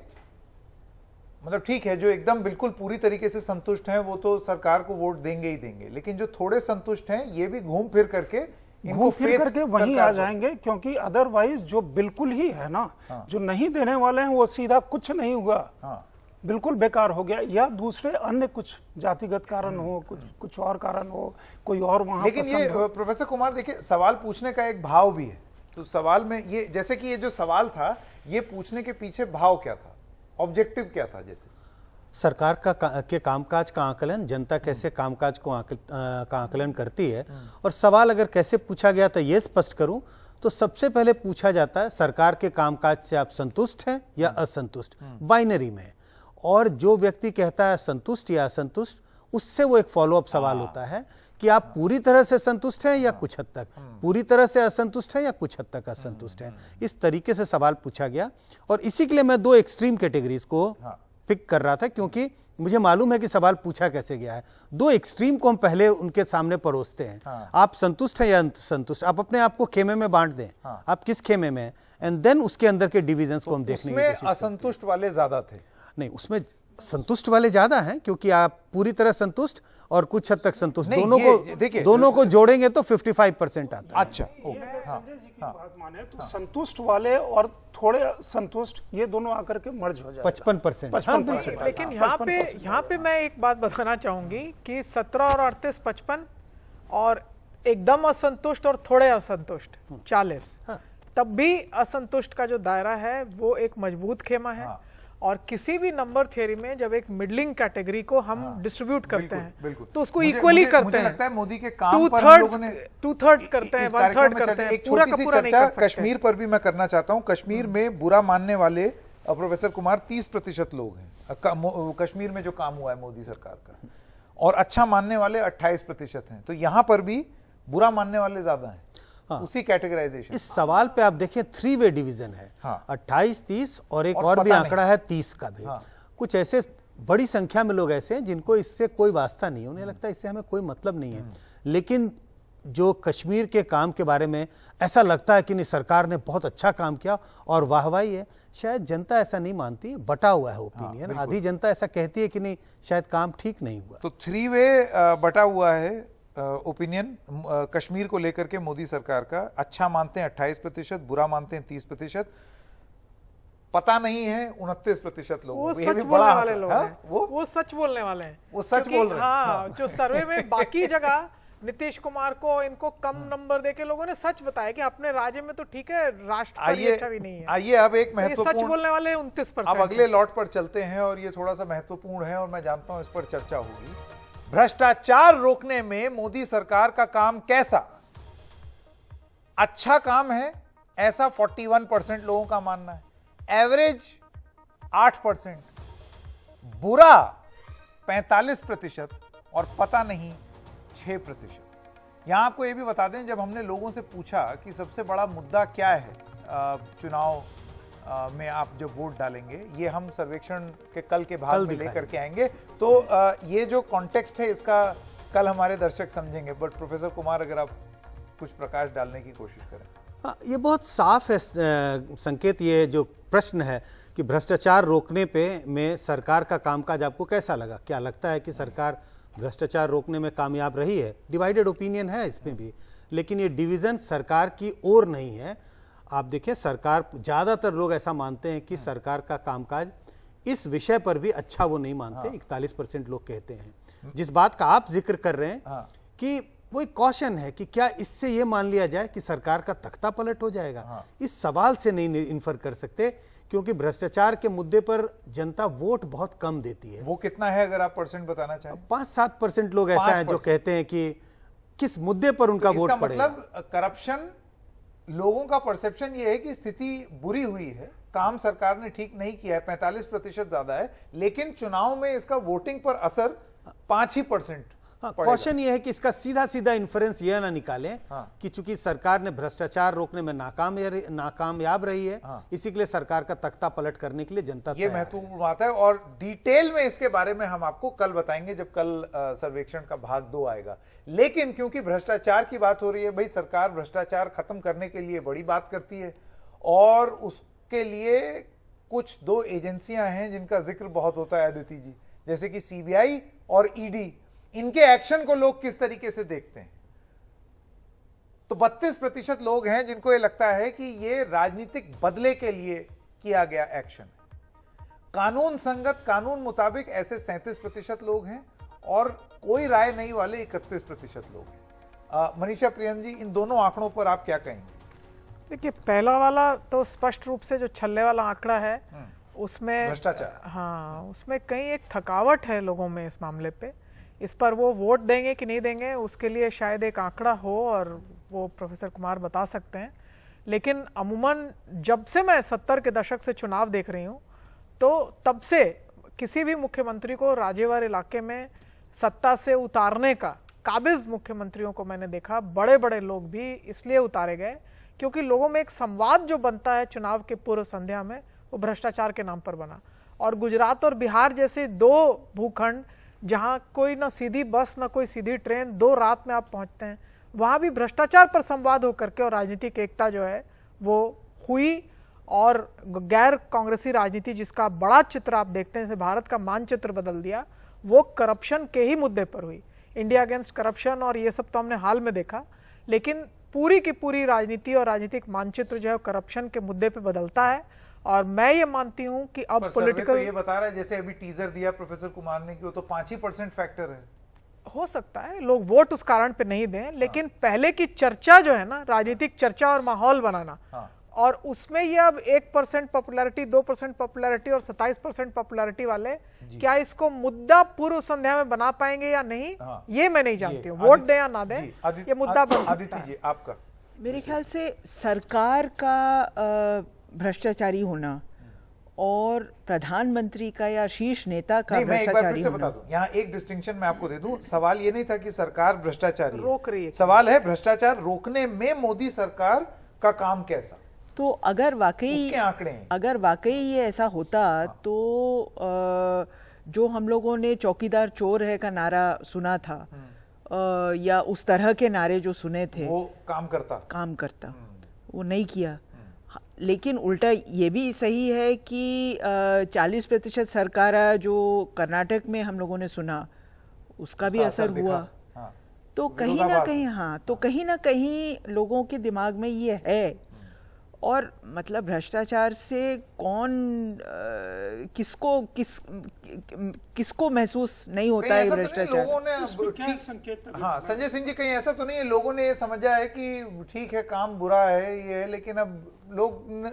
मतलब ठीक है, जो एकदम बिल्कुल पूरी तरीके से संतुष्ट हैं वो तो सरकार को वोट देंगे ही देंगे, लेकिन जो थोड़े संतुष्ट हैं ये भी घूम फिर करके इनको घूम फिर faith करके वहीं सरकार आ को- जाएंगे। क्योंकि अदरवाइज जो बिल्कुल ही है ना, जो नहीं देने वाले हैं वो सीधा कुछ नहीं हुआ, बिल्कुल बेकार हो गया, या दूसरे अन्य कुछ जातिगत कारण हो, कुछ और कारण हो, कोई और वहां लेकिन ये पसंद हो। प्रोफेसर कुमार देखिए, सवाल पूछने का एक भाव भी है। तो सवाल में ये जैसे कि ये जो सवाल था ये पूछने के पीछे भाव क्या था, ऑब्जेक्टिव क्या था? जैसे सरकार के कामकाज का आकलन, जनता कैसे कामकाज को का आकलन करती है, और सवाल अगर कैसे पूछा गया था ये स्पष्ट करूं तो सबसे पहले पूछा जाता है सरकार के कामकाज से आप संतुष्ट हैं या असंतुष्ट, बाइनरी में। और जो व्यक्ति कहता है संतुष्ट या असंतुष्ट, उससे वो एक फॉलोअप सवाल होता है कि आप पूरी तरह से संतुष्ट हैं या कुछ हद तक, पूरी तरह से असंतुष्ट हैं या कुछ हद तक असंतुष्ट हैं। इस तरीके से सवाल पूछा गया, और इसी के लिए मैं दो एक्सट्रीम कैटेगरीज को पिक कर रहा था, क्योंकि मुझे मालूम है कि सवाल पूछा कैसे गया है। दो एक्सट्रीम को हम पहले उनके सामने परोसते हैं। आप संतुष्ट हैं या असंतुष्ट, आप अपने आप को खेमे में बांट दें, आप किस खेमे में, एंड देन उसके अंदर के डिविजन्स को हम देखने की उसमें कोशिश करते हैं। असंतुष्ट वाले ज्यादा थे। नहीं, उसमें संतुष्ट वाले ज्यादा हैं, क्योंकि आप पूरी तरह संतुष्ट और कुछ हद तक संतुष्ट, नहीं, देखिए, दोनों को जोड़ेंगे तो 55% आता है। अच्छा, ये अगर संजय जी की बात माने तो संतुष्ट वाले और थोड़े संतुष्ट ये दोनों आकर के मर्ज हो जाए 55%। 55%। लेकिन यहाँ पे मैं एक बात बताना चाहूंगी कि 17 और 38 55 और एकदम असंतुष्ट और थोड़े असंतुष्ट 40, तब भी असंतुष्ट का जो दायरा है वो एक मजबूत खेमा है। और किसी भी नंबर थियरी में जब एक मिडलिंग कैटेगरी को हम डिस्ट्रीब्यूट करते हैं तो उसको इक्वली करते मुझे हैं। लगता है मोदी के काम पर हम लोगों ने 2/3 करते हैं, इस 1/3 कार्यक्रम में करते हैं, एक पूरा छोटी का सी पूरा नहीं चर्चा कर सकते। कश्मीर पर भी मैं करना चाहता हूं। कश्मीर में बुरा मानने वाले प्रोफेसर कुमार 30% लोग हैं कश्मीर में जो काम हुआ है मोदी सरकार का, और अच्छा मानने वाले 28% हैं। तो यहां पर भी बुरा मानने वाले ज्यादा हैं। उसी कैटेगराइजेशन। इस सवाल पे आप देखिए 3 वे डिवीजन है, 28, 30 और एक और भी पता आंकड़ा है 30 का भी। कुछ ऐसे बड़ी संख्या में लोग ऐसे हैं जिनको इससे कोई वास्ता नहीं है, उन्हें लगता है इससे हमें कोई मतलब नहीं है। लेकिन जो कश्मीर के काम के बारे में ऐसा लगता है कि नहीं, सरकार ने बहुत अच्छा काम किया और वाहवाही है, शायद जनता ऐसा नहीं मानती, बटा हुआ है ओपिनियन। आधी जनता ऐसा कहती है कि नहीं, शायद काम ठीक नहीं हुआ। तो 3 वे बटा हुआ है ओपिनियन कश्मीर को लेकर के मोदी सरकार का। अच्छा मानते हैं 28%, बुरा मानते हैं 30%, पता नहीं है 29% लोग। वो सच बोलने वाले लोग हैं, वो सच बोलने वाले हैं, वो सच बोल रहे हैं। हाँ, जो सर्वे में बाकी जगह नीतीश कुमार को इनको कम नंबर देके लोगों ने सच बताया कि अपने राज्य में तो ठीक है, राष्ट्र पर ये अच्छा भी नहीं है। आइए अब एक ये महत्वपूर्ण, सच बोलने वाले 29%। अब अगले लॉट पर चलते हैं और ये थोड़ा सा महत्वपूर्ण है और मैं जानता हूं इस पर चर्चा होगी। भ्रष्टाचार रोकने में मोदी सरकार का काम कैसा? अच्छा काम है ऐसा 41% लोगों का मानना है, एवरेज 8%, बुरा 45% और पता नहीं 6%। यहां आपको यह भी बता दें, जब हमने लोगों से पूछा कि सबसे बड़ा मुद्दा क्या है चुनाव में आप जब वोट डालेंगे, ये हम सर्वेक्षण के कल के भाग में लेकर के आएंगे, तो ये जो कॉन्टेक्स्ट है इसका कल हमारे दर्शक समझेंगे। बट प्रोफेसर कुमार, अगर आप कुछ प्रकाश डालने की कोशिश करें। ये बहुत साफ है संकेत, ये जो प्रश्न है कि भ्रष्टाचार रोकने पे में सरकार का कामकाज आपको कैसा लगा? क्या लगता है कि सरकार भ्रष्टाचार रोकने में कामयाब रही है? डिवाइडेड ओपिनियन है इसमें भी, लेकिन ये डिवीजन सरकार की ओर नहीं है। आप देखिए, सरकार, ज्यादातर लोग ऐसा मानते हैं कि सरकार का कामकाज इस विषय पर भी अच्छा वो नहीं मानते। 41% लोग कहते हैं। जिस बात का आप जिक्र कर रहे हैं कि वो एक कॉशन है कि क्या इससे ये मान लिया जाए कि सरकार का तख्ता पलट हो जाएगा, इस सवाल से नहीं इन्फर कर सकते, क्योंकि भ्रष्टाचार के मुद्दे पर जनता वोट बहुत कम देती है। वो कितना है अगर आप परसेंट बताना चाहें? 5-7% लोग ऐसा हैं जो कहते हैं कि किस मुद्दे पर उनका वोट पड़ेगा। मतलब करप्शन, लोगों का परसेप्शन ये है कि स्थिति बुरी हुई है, काम सरकार ने ठीक नहीं किया है, 45% ज्यादा है, लेकिन चुनाव में इसका वोटिंग पर असर 5% हाँ, क्वेश्चन ये है कि इसका सीधा सीधा इन्फ्रेंस ये ना निकालें कि चूंकि सरकार ने भ्रष्टाचार रोकने में नाकामयाब रही है, इसी के लिए सरकार का तख्ता पलट करने के लिए जनता ये महत्वपूर्ण बात है और डिटेल में इसके बारे में हम आपको कल बताएंगे जब कल सर्वेक्षण का भाग 2 आएगा। लेकिन क्योंकि भ्रष्टाचार की बात हो रही है, भाई सरकार भ्रष्टाचार खत्म करने के लिए बड़ी बात करती है और उसके लिए कुछ 2 एजेंसियां हैं जिनका जिक्र बहुत होता है अदिति जी, जैसे कि सीबीआई और ईडी। इनके एक्शन को लोग किस तरीके से देखते हैं? तो 32% लोग हैं जिनको ये लगता है कि ये राजनीतिक बदले के लिए किया गया एक्शन है। कानून संगत, कानून मुताबिक ऐसे 37% लोग हैं और कोई राय नहीं वाले 31% लोग हैं। मनीषा प्रियम जी, इन दोनों आंकड़ों पर आप क्या कहेंगे? देखिए, पहला वाला तो स्पष्ट रूप से जो छल्ले वाला आंकड़ा है उसमें भ्रष्टाचार, हाँ, उसमें कहीं एक थकावट है लोगों में इस मामले पे। इस पर वो वोट देंगे कि नहीं देंगे उसके लिए शायद एक आंकड़ा हो और वो प्रोफेसर कुमार बता सकते हैं। लेकिन अमूमन जब से मैं 70 के दशक से चुनाव देख रही हूँ तो तब से किसी भी मुख्यमंत्री को राज्यवार इलाके में सत्ता से उतारने का, काबिज मुख्यमंत्रियों को मैंने देखा, बड़े बड़े लोग भी इसलिए उतारे गए क्योंकि लोगों में एक संवाद जो बनता है चुनाव के पूर्व संध्या में, वो भ्रष्टाचार के नाम पर बना। और गुजरात और बिहार जैसे 2 भूखंड जहां कोई ना सीधी बस ना कोई सीधी ट्रेन, 2 रात में आप पहुंचते हैं, वहां भी भ्रष्टाचार पर संवाद होकर के और राजनीतिक एकता जो है वो हुई। और गैर कांग्रेसी राजनीति जिसका बड़ा चित्र आप देखते हैं, भारत का मानचित्र बदल दिया, वो करप्शन के ही मुद्दे पर हुई। इंडिया अगेंस्ट करप्शन और ये सब तो हमने हाल में देखा, लेकिन पूरी की पूरी राजनीति और राजनीतिक मानचित्र जो है करप्शन के मुद्दे पे बदलता है। और मैं ये मानती हूं कि अब पॉलिटिकल तो ये बता रहा है, जैसे अभी टीजर दिया प्रोफेसर कुमार ने कि वो तो 5% फैक्टर है। हो सकता है लोग वोट उस कारण पे नहीं दें, लेकिन पहले की चर्चा जो है ना, राजनीतिक चर्चा और माहौल बनाना, और उसमें ये अब 1% पॉपुलैरिटी, 2% पॉपुलैरिटी और 27% पॉपुलैरिटी वाले क्या इसको मुद्दा पूर्व संध्या में बना पाएंगे या नहीं, ये मैं नहीं जानती हूँ। वोट दें या ना दें, ये मुद्दा बन सकता है। जी, आपका? मेरे ख्याल से सरकार का भ्रष्टाचारी होना और प्रधानमंत्री का या शीर्ष नेता का भ्रष्टाचारी होना, बता दूं, यहाँ एक डिस्टिंक्शन मैं आपको दे दूं। सवाल ये नहीं था कि सरकार भ्रष्टाचारी रोक रही है, सवाल है भ्रष्टाचार रोकने में मोदी सरकार का काम कैसा। तो अगर वाकई आंकड़े हैं, अगर वाकई ये ऐसा होता तो जो हम लोगों ने चौकीदार चोर है का नारा सुना था या उस तरह के नारे जो सुने थे, वो काम करता वो नहीं किया। लेकिन उल्टा ये भी सही है कि 40% सरकार जो कर्नाटक में हम लोगों ने सुना उसका भी असर हुआ। तो कहीं ना कहीं तो कहीं ना कहीं लोगों के दिमाग में ये है। और मतलब भ्रष्टाचार से कौन किसको महसूस नहीं होता है भ्रष्टाचार। लोगों ने संजय सिंह जी, कहीं ऐसा तो नहीं है लोगों ने ये समझा है कि ठीक है काम बुरा है ये है, लेकिन अब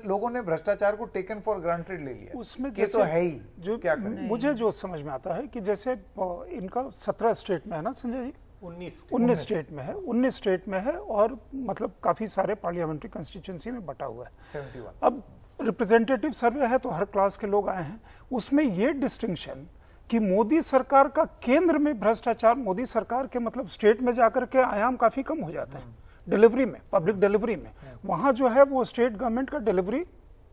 लोगों ने भ्रष्टाचार को टेकन फॉर ग्रांटेड ले लिया। उसमें ये तो है ही जो क्या मुझे जो समझ में आता है कि जैसे इनका 17 स्टेट में है ना संजय जी, 19 स्टेट में है, 19 स्टेट में है और मतलब काफी सारे पार्लियामेंट्री कंस्टिट्यूंसी में बटा हुआ है 71। अब रिप्रेजेंटेटिव सर्वे है तो हर क्लास के लोग आए हैं। उसमें ये डिस्टिंक्शन कि मोदी सरकार का केंद्र में भ्रष्टाचार, मोदी सरकार के मतलब स्टेट में जाकर के आयाम काफी कम हो जाते हैं डिलीवरी में, पब्लिक डिलीवरी में। वहां जो है वो स्टेट गवर्नमेंट का डिलीवरी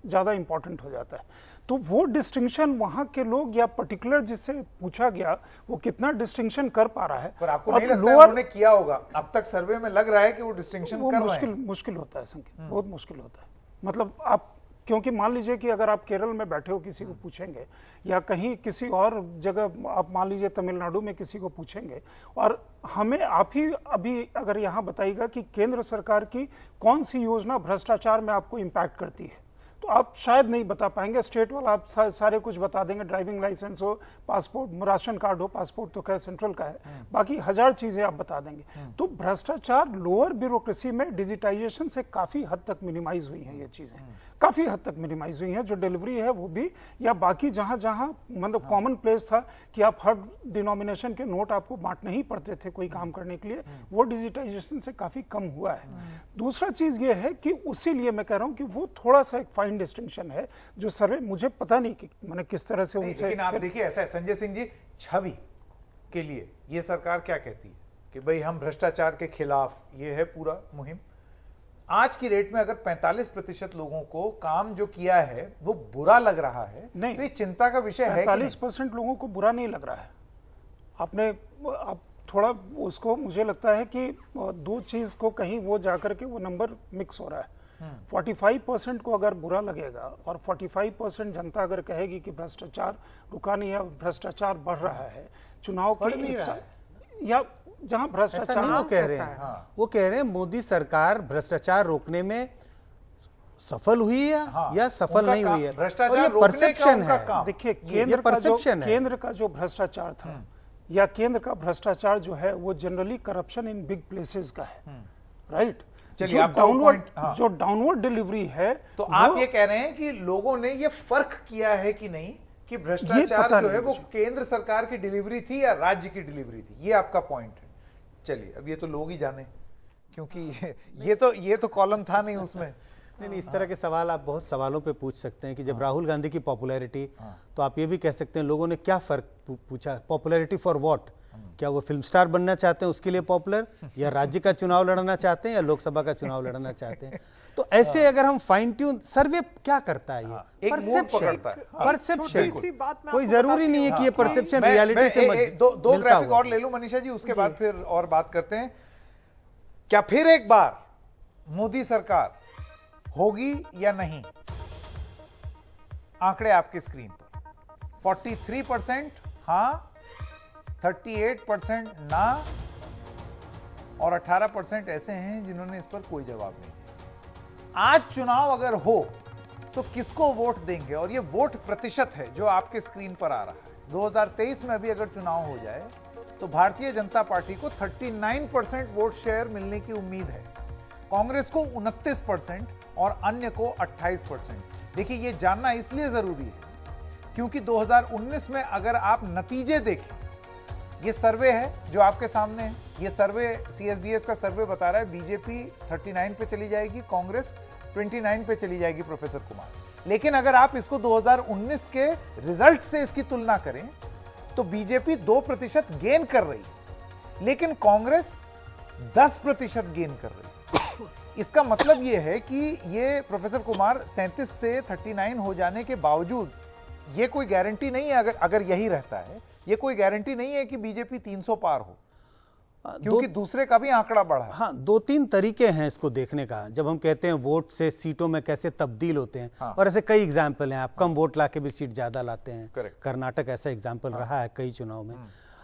ज्यादा इंपॉर्टेंट हो जाता है। तो वो डिस्टिंक्शन वहां के लोग या पर्टिकुलर जिससे पूछा गया वो कितना डिस्टिंक्शन कर पा रहा है। पर आपको नहीं लगता उन्होंने किया होगा? अब तक सर्वे में लग रहा है कि वो डिस्टिंक्शन कर रहे हैं। मुश्किल होता है संकेत, बहुत मुश्किल होता है। मतलब आप क्योंकि मान लीजिए कि अगर आप केरल में बैठे हो किसी को पूछेंगे या कहीं किसी और जगह आप मान लीजिए तमिलनाडु में किसी को पूछेंगे और हमें आप ही अभी अगर यहाँ बताइएगा कि केंद्र सरकार की कौन सी योजना भ्रष्टाचार में आपको इम्पैक्ट करती है तो आप शायद नहीं बता पाएंगे। स्टेट वाला आप सारे कुछ बता देंगे, ड्राइविंग लाइसेंस हो, पासपोर्ट, राशन कार्ड हो, पासपोर्ट तो खैर सेंट्रल का है, बाकी 1000 चीजें आप बता देंगे। तो भ्रष्टाचार लोअर ब्यूरोक्रेसी में डिजिटाइजेशन से काफी हद तक मिनिमाइज हुई हैं, ये चीजें काफी हद तक मिनिमाइज हुई हैं। जो डिलीवरी है वो भी, या बाकी जहां जहां मतलब कॉमन प्लेस था कि आप हर डिनोमिनेशन के नोट आपको बांटने ही पड़ते थे कोई काम करने के लिए, वो डिजिटाइजेशन से काफी कम हुआ है। दूसरा चीज ये है कि उसी लिए मैं कह रहा हूं कि वो थोड़ा सा एक फाइन डिस्टिंक्शन है जो सर्वे मुझे पता नहीं कि मैंने किस तरह से उनसे। लेकिन आप देखिए ऐसा है संजय सिंह जी, छवि के लिए ये सरकार क्या कहती है कि भाई हम भ्रष्टाचार के खिलाफ, ये है पूरा मुहिम। आज की रेट में अगर 45% लोगों को काम जो किया है वो बुरा लग रहा है, नहीं, तो ये चिंता का विषय है। 45% लोगों को बुरा नहीं लग रहा है। आप थोड़ा उसको, मुझे लगता है कि दो चीज को कहीं वो जाकर के वो नंबर मिक्स हो रहा है। 45% को अगर बुरा लगेगा और 45% जनता अगर कहेगी कि भ्रष्टाचार रुका नहीं है, भ्रष्टाचार बढ़ रहा है, चुनाव के नहीं रहा है, या जहां ऐसा भ्रष्टाचार नहीं वो कह रहे हैं। हाँ। वो कह रहे हैं मोदी सरकार भ्रष्टाचार रोकने में सफल हुई है हाँ, या सफल उनका नहीं काम, हुई है। भ्रष्टाचार और ये रोकने का परसेप्शन उनका है। काम। देखिए, ये perception है। केंद्र का जो भ्रष्टाचार था या केंद्र का भ्रष्टाचार जो है वो generally corruption in big places का है, राइट। चलिए, आपका वो point, हाँ। जो डाउनवर्ड डिलीवरी है, तो आप ये कह रहे हैं कि लोगों ने ये फर्क किया है कि नहीं कि भ्रष्टाचार जो है वो केंद्र सरकार की डिलीवरी थी या राज्य की डिलीवरी थी, ये आपका पॉइंट है। चलिए, अब ये तो लोग ही जाने, क्योंकि ये तो कॉलम था नहीं उसमें। नहीं, इस तरह के सवाल आप बहुत सवालों पे पूछ सकते हैं कि जब राहुल गांधी की पॉपुलैरिटी, तो आप ये भी कह सकते हैं लोगों ने क्या फर्क पूछा, पॉपुलैरिटी फॉर व्हाट, क्या वो फिल्म स्टार बनना चाहते हैं उसके लिए पॉपुलर, या राज्य का चुनाव लड़ना चाहते हैं, या लोकसभा का चुनाव लड़ना चाहते हैं। तो ऐसे अगर हम फाइन ट्यून, सर्वे क्या करता है, ये एक मूड पकड़ता है। परसेप्शन, छोटी सी बात मैं कोई आपको जरूरी बताती नहीं है हूँ। कि ये परसेप्शन मैं रियलिटी से दो मिलता ग्राफिक हुआ। और ले लूं मनीषा जी, उसके बाद फिर और बात करते हैं। क्या फिर एक बार मोदी सरकार होगी या नहीं? आंकड़े आपकी स्क्रीन पर। 43% हां, 38% ना, और 18% ऐसे हैं जिन्होंने इस पर कोई जवाब नहीं दिया। आज चुनाव अगर हो तो किसको वोट देंगे? और ये वोट प्रतिशत है जो आपके स्क्रीन पर आ रहा है। 2023 में अभी अगर चुनाव हो जाए तो भारतीय जनता पार्टी को 39% वोट शेयर मिलने की उम्मीद है, कांग्रेस को 29% और अन्य को 28%। देखिए, ये जानना इसलिए जरूरी है क्योंकि 2019 में अगर आप नतीजे देखें, ये सर्वे है जो आपके सामने है, ये सर्वे सीएसडीएस का सर्वे बता रहा है बीजेपी 39 पे चली जाएगी, कांग्रेस 29 पे चली जाएगी, प्रोफेसर कुमार। लेकिन अगर आप इसको 2019 के रिजल्ट से इसकी तुलना करें तो बीजेपी 2% गेन कर रही है, लेकिन कांग्रेस 10% गेन कर रही है। इसका मतलब यह है कि ये प्रोफेसर कुमार 37 से 39 हो जाने के बावजूद ये कोई गारंटी नहीं है, अगर यही रहता है, ये कोई गारंटी नहीं है कि बीजेपी 300 पार हो, क्योंकि दूसरे का भी आंकड़ा बढ़ा है। हाँ, 2-3 तरीके हैं इसको देखने का। जब हम कहते हैं वोट से सीटों में कैसे तब्दील होते हैं, हाँ। और ऐसे कई एग्जाम्पल हैं। आप कम वोट लाके भी सीट ज्यादा लाते हैं, Correct। कर्नाटक ऐसा एग्जाम्पल रहा है कई चुनाव में।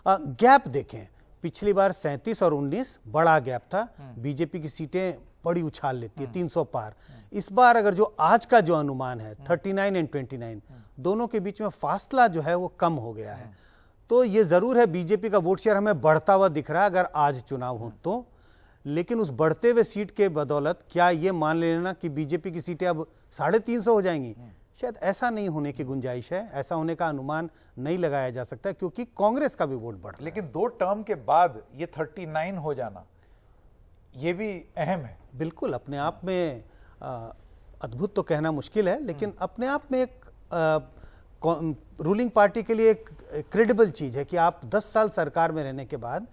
गैप देखें, पिछली बार 37 और 19 बड़ा गैप था, बीजेपी की सीटें बड़ी उछाल लेती है, 300 पार। इस बार अगर जो आज का जो अनुमान है 39 एंड 29, दोनों के बीच में फासला जो है वो कम हो गया है। तो ये जरूर है बीजेपी का वोट शेयर हमें बढ़ता हुआ दिख रहा है अगर आज चुनाव हो तो, लेकिन उस बढ़ते हुए सीट के बदौलत क्या ये मान लेना कि बीजेपी की सीटें अब 350 हो जाएंगी? शायद ऐसा नहीं होने की गुंजाइश है, ऐसा होने का अनुमान नहीं लगाया जा सकता, क्योंकि कांग्रेस का भी वोट बढ़ रहा है। लेकिन 2 टर्म के बाद ये 39 हो जाना ये भी अहम है। बिल्कुल, अपने आप में अद्भुत तो कहना मुश्किल है, लेकिन अपने आप में एक रूलिंग पार्टी के लिए एक क्रेडिबल चीज है कि आप 10 साल सरकार में रहने के बाद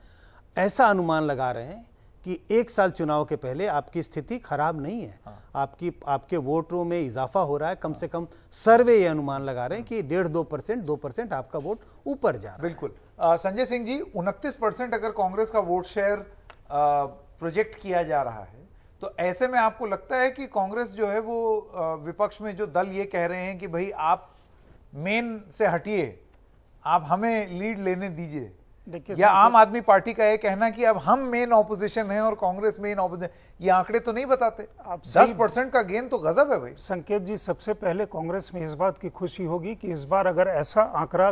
ऐसा अनुमान लगा रहे हैं कि 1 साल चुनाव के पहले आपकी स्थिति खराब नहीं है। आपके वोटों में इजाफा हो रहा है। कम से कम सर्वे ये अनुमान लगा रहे हैं कि 1.5% 2% आपका वोट ऊपर जा रहा है। बिल्कुल। संजय सिंह जी, 29% अगर कांग्रेस का वोट शेयर प्रोजेक्ट किया जा रहा है, तो ऐसे में आपको लगता है कि कांग्रेस जो है वो विपक्ष में जो दल ये कह रहे हैं कि भाई आप मेन से हटिए, आप हमें लीड लेने दीजिए, या आम आदमी पार्टी का ये कहना कि अब हम मेन ऑपोजिशन हैं और कांग्रेस मेन ऑपोजिशन, ये आंकड़े तो नहीं बताते। 10% का गेन तो गजब है भाई। संकेत जी, सबसे पहले कांग्रेस में इस बात की खुशी होगी कि इस बार अगर ऐसा आंकड़ा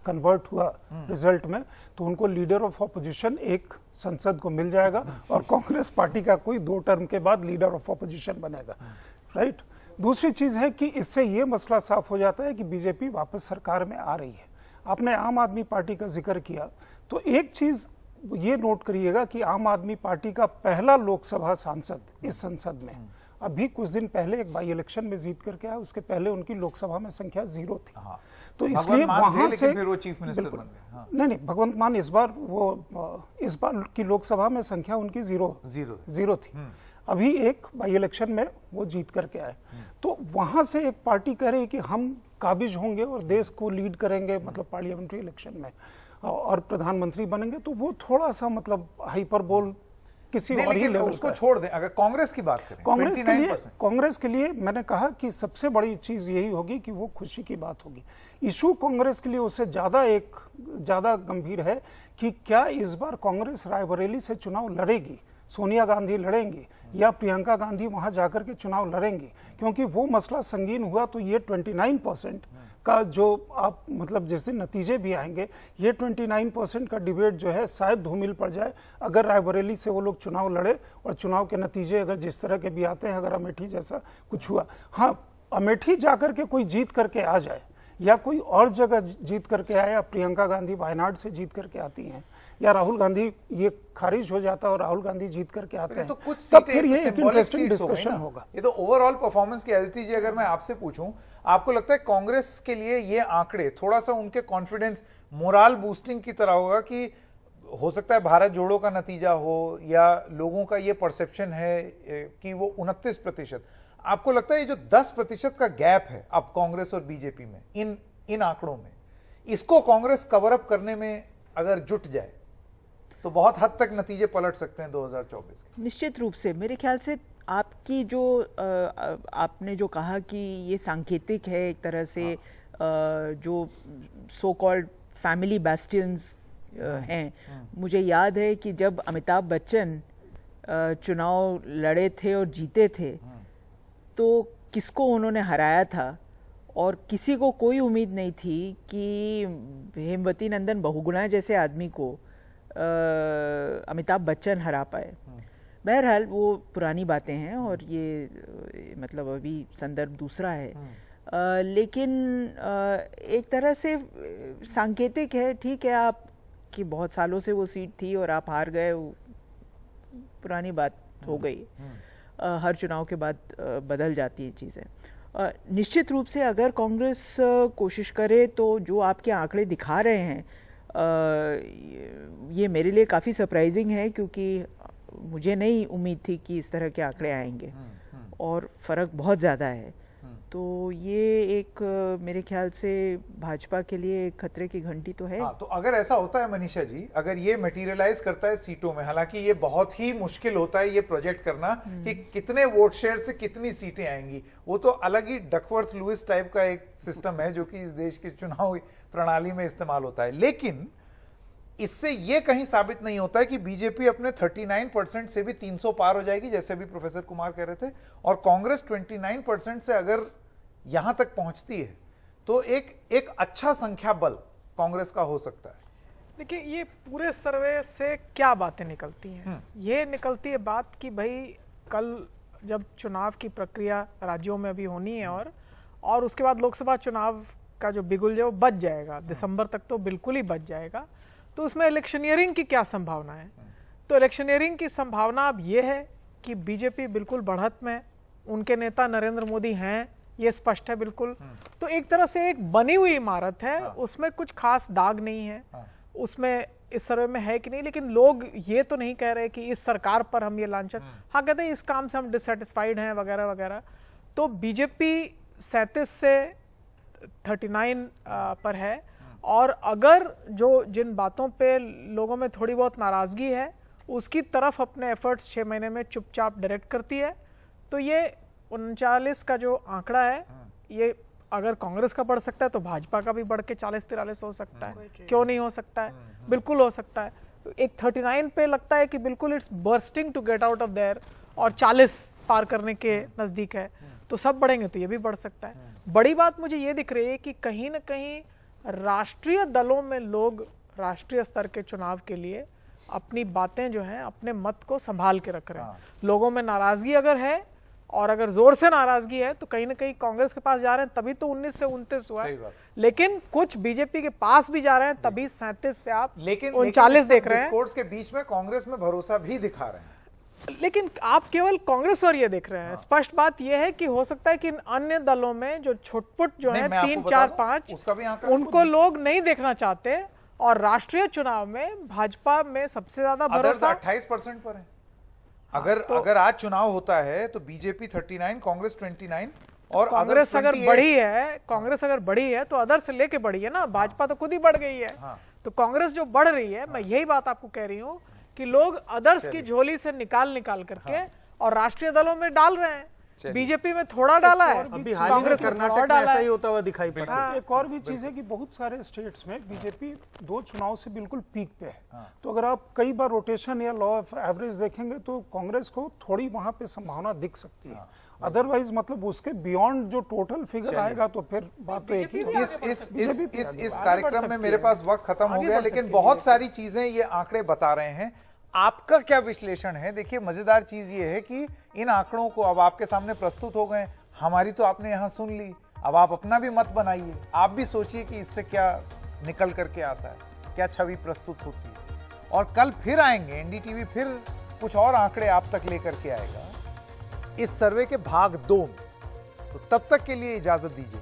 कन्वर्ट हुआ रिजल्ट में तो उनको लीडर ऑफ ऑपोजिशन एक संसद को मिल जाएगा और कांग्रेस पार्टी का कोई 2 टर्म के बाद लीडर ऑफ ऑपोजिशन बनेगा, राइट। दूसरी चीज है कि इससे ये मसला साफ हो जाता है कि बीजेपी वापस सरकार में आ रही है। आपने आम आदमी पार्टी का जिक्र किया, तो एक चीज ये नोट करिएगा कि आम आदमी पार्टी का पहला लोकसभा सांसद इस संसद में अभी कुछ दिन पहले एक बाई इलेक्शन में जीत करके आया, उसके पहले उनकी लोकसभा में संख्या 0 थी। तो इसलिए वहां से फिर वो चीफ मिनिस्टर बन गए। हाँ। नहीं, भगवंत मान इस बार की लोकसभा में संख्या उनकी जीरो थी। अभी एक बाई इलेक्शन में वो जीत करके आए। तो वहां से एक पार्टी कह रही है कि हम काबिज होंगे और देश को लीड करेंगे, मतलब पार्लियामेंट्री इलेक्शन में, और प्रधानमंत्री बनेंगे, तो वो थोड़ा सा मतलब हाइपरबोल किसी और ही लेवल उसको छोड़ दें। अगर कांग्रेस की बात करें, कांग्रेस के लिए मैंने कहा कि सबसे बड़ी चीज यही होगी कि वो खुशी की बात होगी। इशू कांग्रेस के लिए उससे ज्यादा गंभीर है कि क्या इस बार कांग्रेस रायबरेली से चुनाव लड़ेगी, सोनिया गांधी लड़ेंगी या प्रियंका गांधी वहां जाकर के चुनाव लड़ेंगी। क्योंकि वो मसला संगीन हुआ तो ये 29% का जो आप मतलब जैसे नतीजे भी आएंगे, ये 29% का डिबेट जो है शायद धूमिल पड़ जाए अगर रायबरेली से वो लोग चुनाव लड़े और चुनाव के नतीजे अगर जिस तरह के भी आते हैं, अगर अमेठी जैसा कुछ हुआ। हाँ, अमेठी जाकर के कोई जीत करके आ जाए या कोई और जगह जीत करके आए, या प्रियंका गांधी वायनाड से जीत करके आती हैं, या राहुल गांधी ये खारिज हो जाता है और राहुल गांधी जीत करके आते हैं, तो कुछ तब फिर ये एक इंटरेस्टिंग डिस्कशन होगा। ये तो ओवरऑल परफॉर्मेंस की एलटी जी अगर मैं आपसे पूछूं, आपको लगता है कांग्रेस के लिए ये आंकड़े थोड़ा सा उनके कॉन्फिडेंस मोरल बूस्टिंग की तरह होगा कि हो सकता है भारत जोड़ो का नतीजा हो, या लोगों का ये परसेप्शन है कि वो 29%, आपको लगता है ये जो 10% का गैप है अब कांग्रेस और बीजेपी में इन आंकड़ों में, इसको कांग्रेस कवर अप करने में अगर जुट जाए तो बहुत हद तक नतीजे पलट सकते हैं 2024 के? निश्चित रूप से मेरे ख्याल से आपकी जो आपने जो कहा कि ये सांकेतिक है एक तरह से, जो सो कॉल्ड फैमिली बैस्टियंस हैं। मुझे याद है कि जब अमिताभ बच्चन चुनाव लड़े थे और जीते थे तो किसको उन्होंने हराया था, और किसी को कोई उम्मीद नहीं थी कि हेमवती नंदन बहुगुणा जैसे आदमी को अमिताभ बच्चन हरा पाए। बहरहाल वो पुरानी बातें हैं और ये मतलब अभी संदर्भ दूसरा है। लेकिन एक तरह से सांकेतिक है। ठीक है, आप कि बहुत सालों से वो सीट थी और आप हार गए, पुरानी बात हो गई। हर चुनाव के बाद बदल जाती हैं चीज़ें। निश्चित रूप से अगर कांग्रेस कोशिश करे तो जो आपके आंकड़े दिखा रहे हैं ये मेरे लिए काफ़ी सरप्राइजिंग है, क्योंकि मुझे नहीं उम्मीद थी कि इस तरह के आंकड़े आएंगे और फ़र्क बहुत ज़्यादा है। तो ये एक मेरे ख्याल से भाजपा के लिए एक खतरे की घंटी तो है। तो अगर ऐसा होता है मनीषा जी, अगर ये मटेरियलाइज करता है सीटों में, हालांकि ये बहुत ही मुश्किल होता है ये प्रोजेक्ट करना कि कितने वोट शेयर से कितनी सीटें आएंगी, वो तो अलग ही डकवर्थ लुइस टाइप का एक सिस्टम है जो कि इस देश की चुनाव प्रणाली में इस्तेमाल होता है। लेकिन इससे ये कहीं साबित नहीं होता है कि बीजेपी अपने 39% से भी 300 पार हो जाएगी, जैसे भी प्रोफेसर कुमार कह रहे थे, और कांग्रेस 29% से अगर यहां तक पहुंचती है तो एक अच्छा संख्या बल कांग्रेस का हो सकता है। देखिए, ये पूरे सर्वे से क्या बातें निकलती हैं? ये निकलती है बात कि भाई कल जब चुनाव की प्रक्रिया राज्यों में अभी होनी है और उसके बाद लोकसभा चुनाव का जो बिगुल जो बच जाएगा, दिसंबर तक तो बिल्कुल ही बच जाएगा, तो उसमें इलेक्शनियरिंग की क्या संभावना है? तो इलेक्शनियरिंग की संभावना अब ये है कि बीजेपी बिल्कुल बढ़त में, उनके नेता नरेंद्र मोदी हैं, ये स्पष्ट है बिल्कुल। तो एक तरह से एक बनी हुई इमारत है, उसमें कुछ खास दाग नहीं है, उसमें इस सर्वे में है कि नहीं। लेकिन लोग ये तो नहीं कह रहे कि इस सरकार पर हम ये लांछन, हाँ कहते हैं इस काम से हम डिससेटिस्फाइड हैं वगैरह वगैरह। तो बीजेपी 37 से 39 पर है, और अगर जिन बातों पे लोगों में थोड़ी बहुत नाराजगी है उसकी तरफ अपने एफर्ट्स 6 महीने में चुपचाप डायरेक्ट करती है, तो ये 39 का जो आंकड़ा है ये अगर कांग्रेस का बढ़ सकता है तो भाजपा का भी बढ़ के 40-43 हो सकता है। क्यों नहीं हो सकता है? बिल्कुल हो सकता है। एक 39 पे लगता है कि बिल्कुल it's bursting to get out of there, और 40 पार करने के नजदीक है, तो सब बढ़ेंगे तो ये भी बढ़ सकता है। बड़ी बात मुझे ये दिख रही है कि कहीं ना कहीं राष्ट्रीय दलों में लोग राष्ट्रीय स्तर के चुनाव के लिए अपनी बातें जो हैं, अपने मत को संभाल के रख रहे हैं। लोगों में नाराजगी अगर है और अगर जोर से नाराजगी है तो कहीं ना कहीं कांग्रेस के पास जा रहे हैं, तभी तो 19 से 29 हुआ सही है। बात। लेकिन कुछ बीजेपी के पास भी जा रहे हैं, तभी 37 से आप लेकिन 39 देख रहे हैं। डिस्कोर्स के बीच में कांग्रेस में भरोसा भी दिखा रहे हैं। लेकिन आप केवल कांग्रेस और ये देख रहे हैं। स्पष्ट बात यह है कि हो सकता है कि इन अन्य दलों में जो छुटपुट जो नहीं, है मैं आपको 3, बता 4, दूं, 5 उसका भी आंकड़ा उनको लोग नहीं देखना चाहते। और राष्ट्रीय चुनाव में भाजपा में सबसे ज्यादा अदर्स भरोसा 28% पर है। अगर आज चुनाव होता है तो बीजेपी 39, कांग्रेस 29 और कांग्रेस अगर 28। बढ़ी है, कांग्रेस अगर बढ़ी है तो अदर से लेके बढ़ी है ना, भाजपा तो खुद ही बढ़ गई है। हाँ। तो कांग्रेस जो बढ़ रही है, मैं यही बात आपको कह रही हूँ कि लोग अदर्स की झोली से निकाल करके और राष्ट्रीय दलों में डाल रहे हैं। बीजेपी में थोड़ा डाला है, अभी हाल ही में कांग्रेस में कर्नाटक थोड़ा में डाला ऐसा है। ही होता हुआ दिखाई पड़ा। एक और भी चीज है कि बहुत सारे स्टेट्स में बीजेपी 2 चुनाव से बिल्कुल पीक पे है। तो अगर आप कई बार रोटेशन या लॉ ऑफ एवरेज देखेंगे तो कांग्रेस को थोड़ी वहां पे संभावना दिख सकती है। अदरवाइज मतलब उसके बियॉन्ड जो टोटल फिगर आएगा तो फिर बात तो एक ही होगी। इस कार्यक्रम में मेरे पास वक्त खत्म हो गया, लेकिन बहुत सारी चीजें ये आंकड़े बता रहे हैं। आपका क्या विश्लेषण है? देखिए, मजेदार चीज ये है कि इन आंकड़ों को अब आपके सामने प्रस्तुत हो गए। हमारी तो आपने यहां सुन ली, अब आप अपना भी मत बनाइए। आप भी सोचिए कि इससे क्या निकल करके आता है, क्या छवि प्रस्तुत होती है। और कल फिर आएंगे, एनडीटीवी फिर कुछ और आंकड़े आप तक लेकर के आएगा इस सर्वे के भाग 2 में। तो तब तक के लिए इजाजत दीजिए।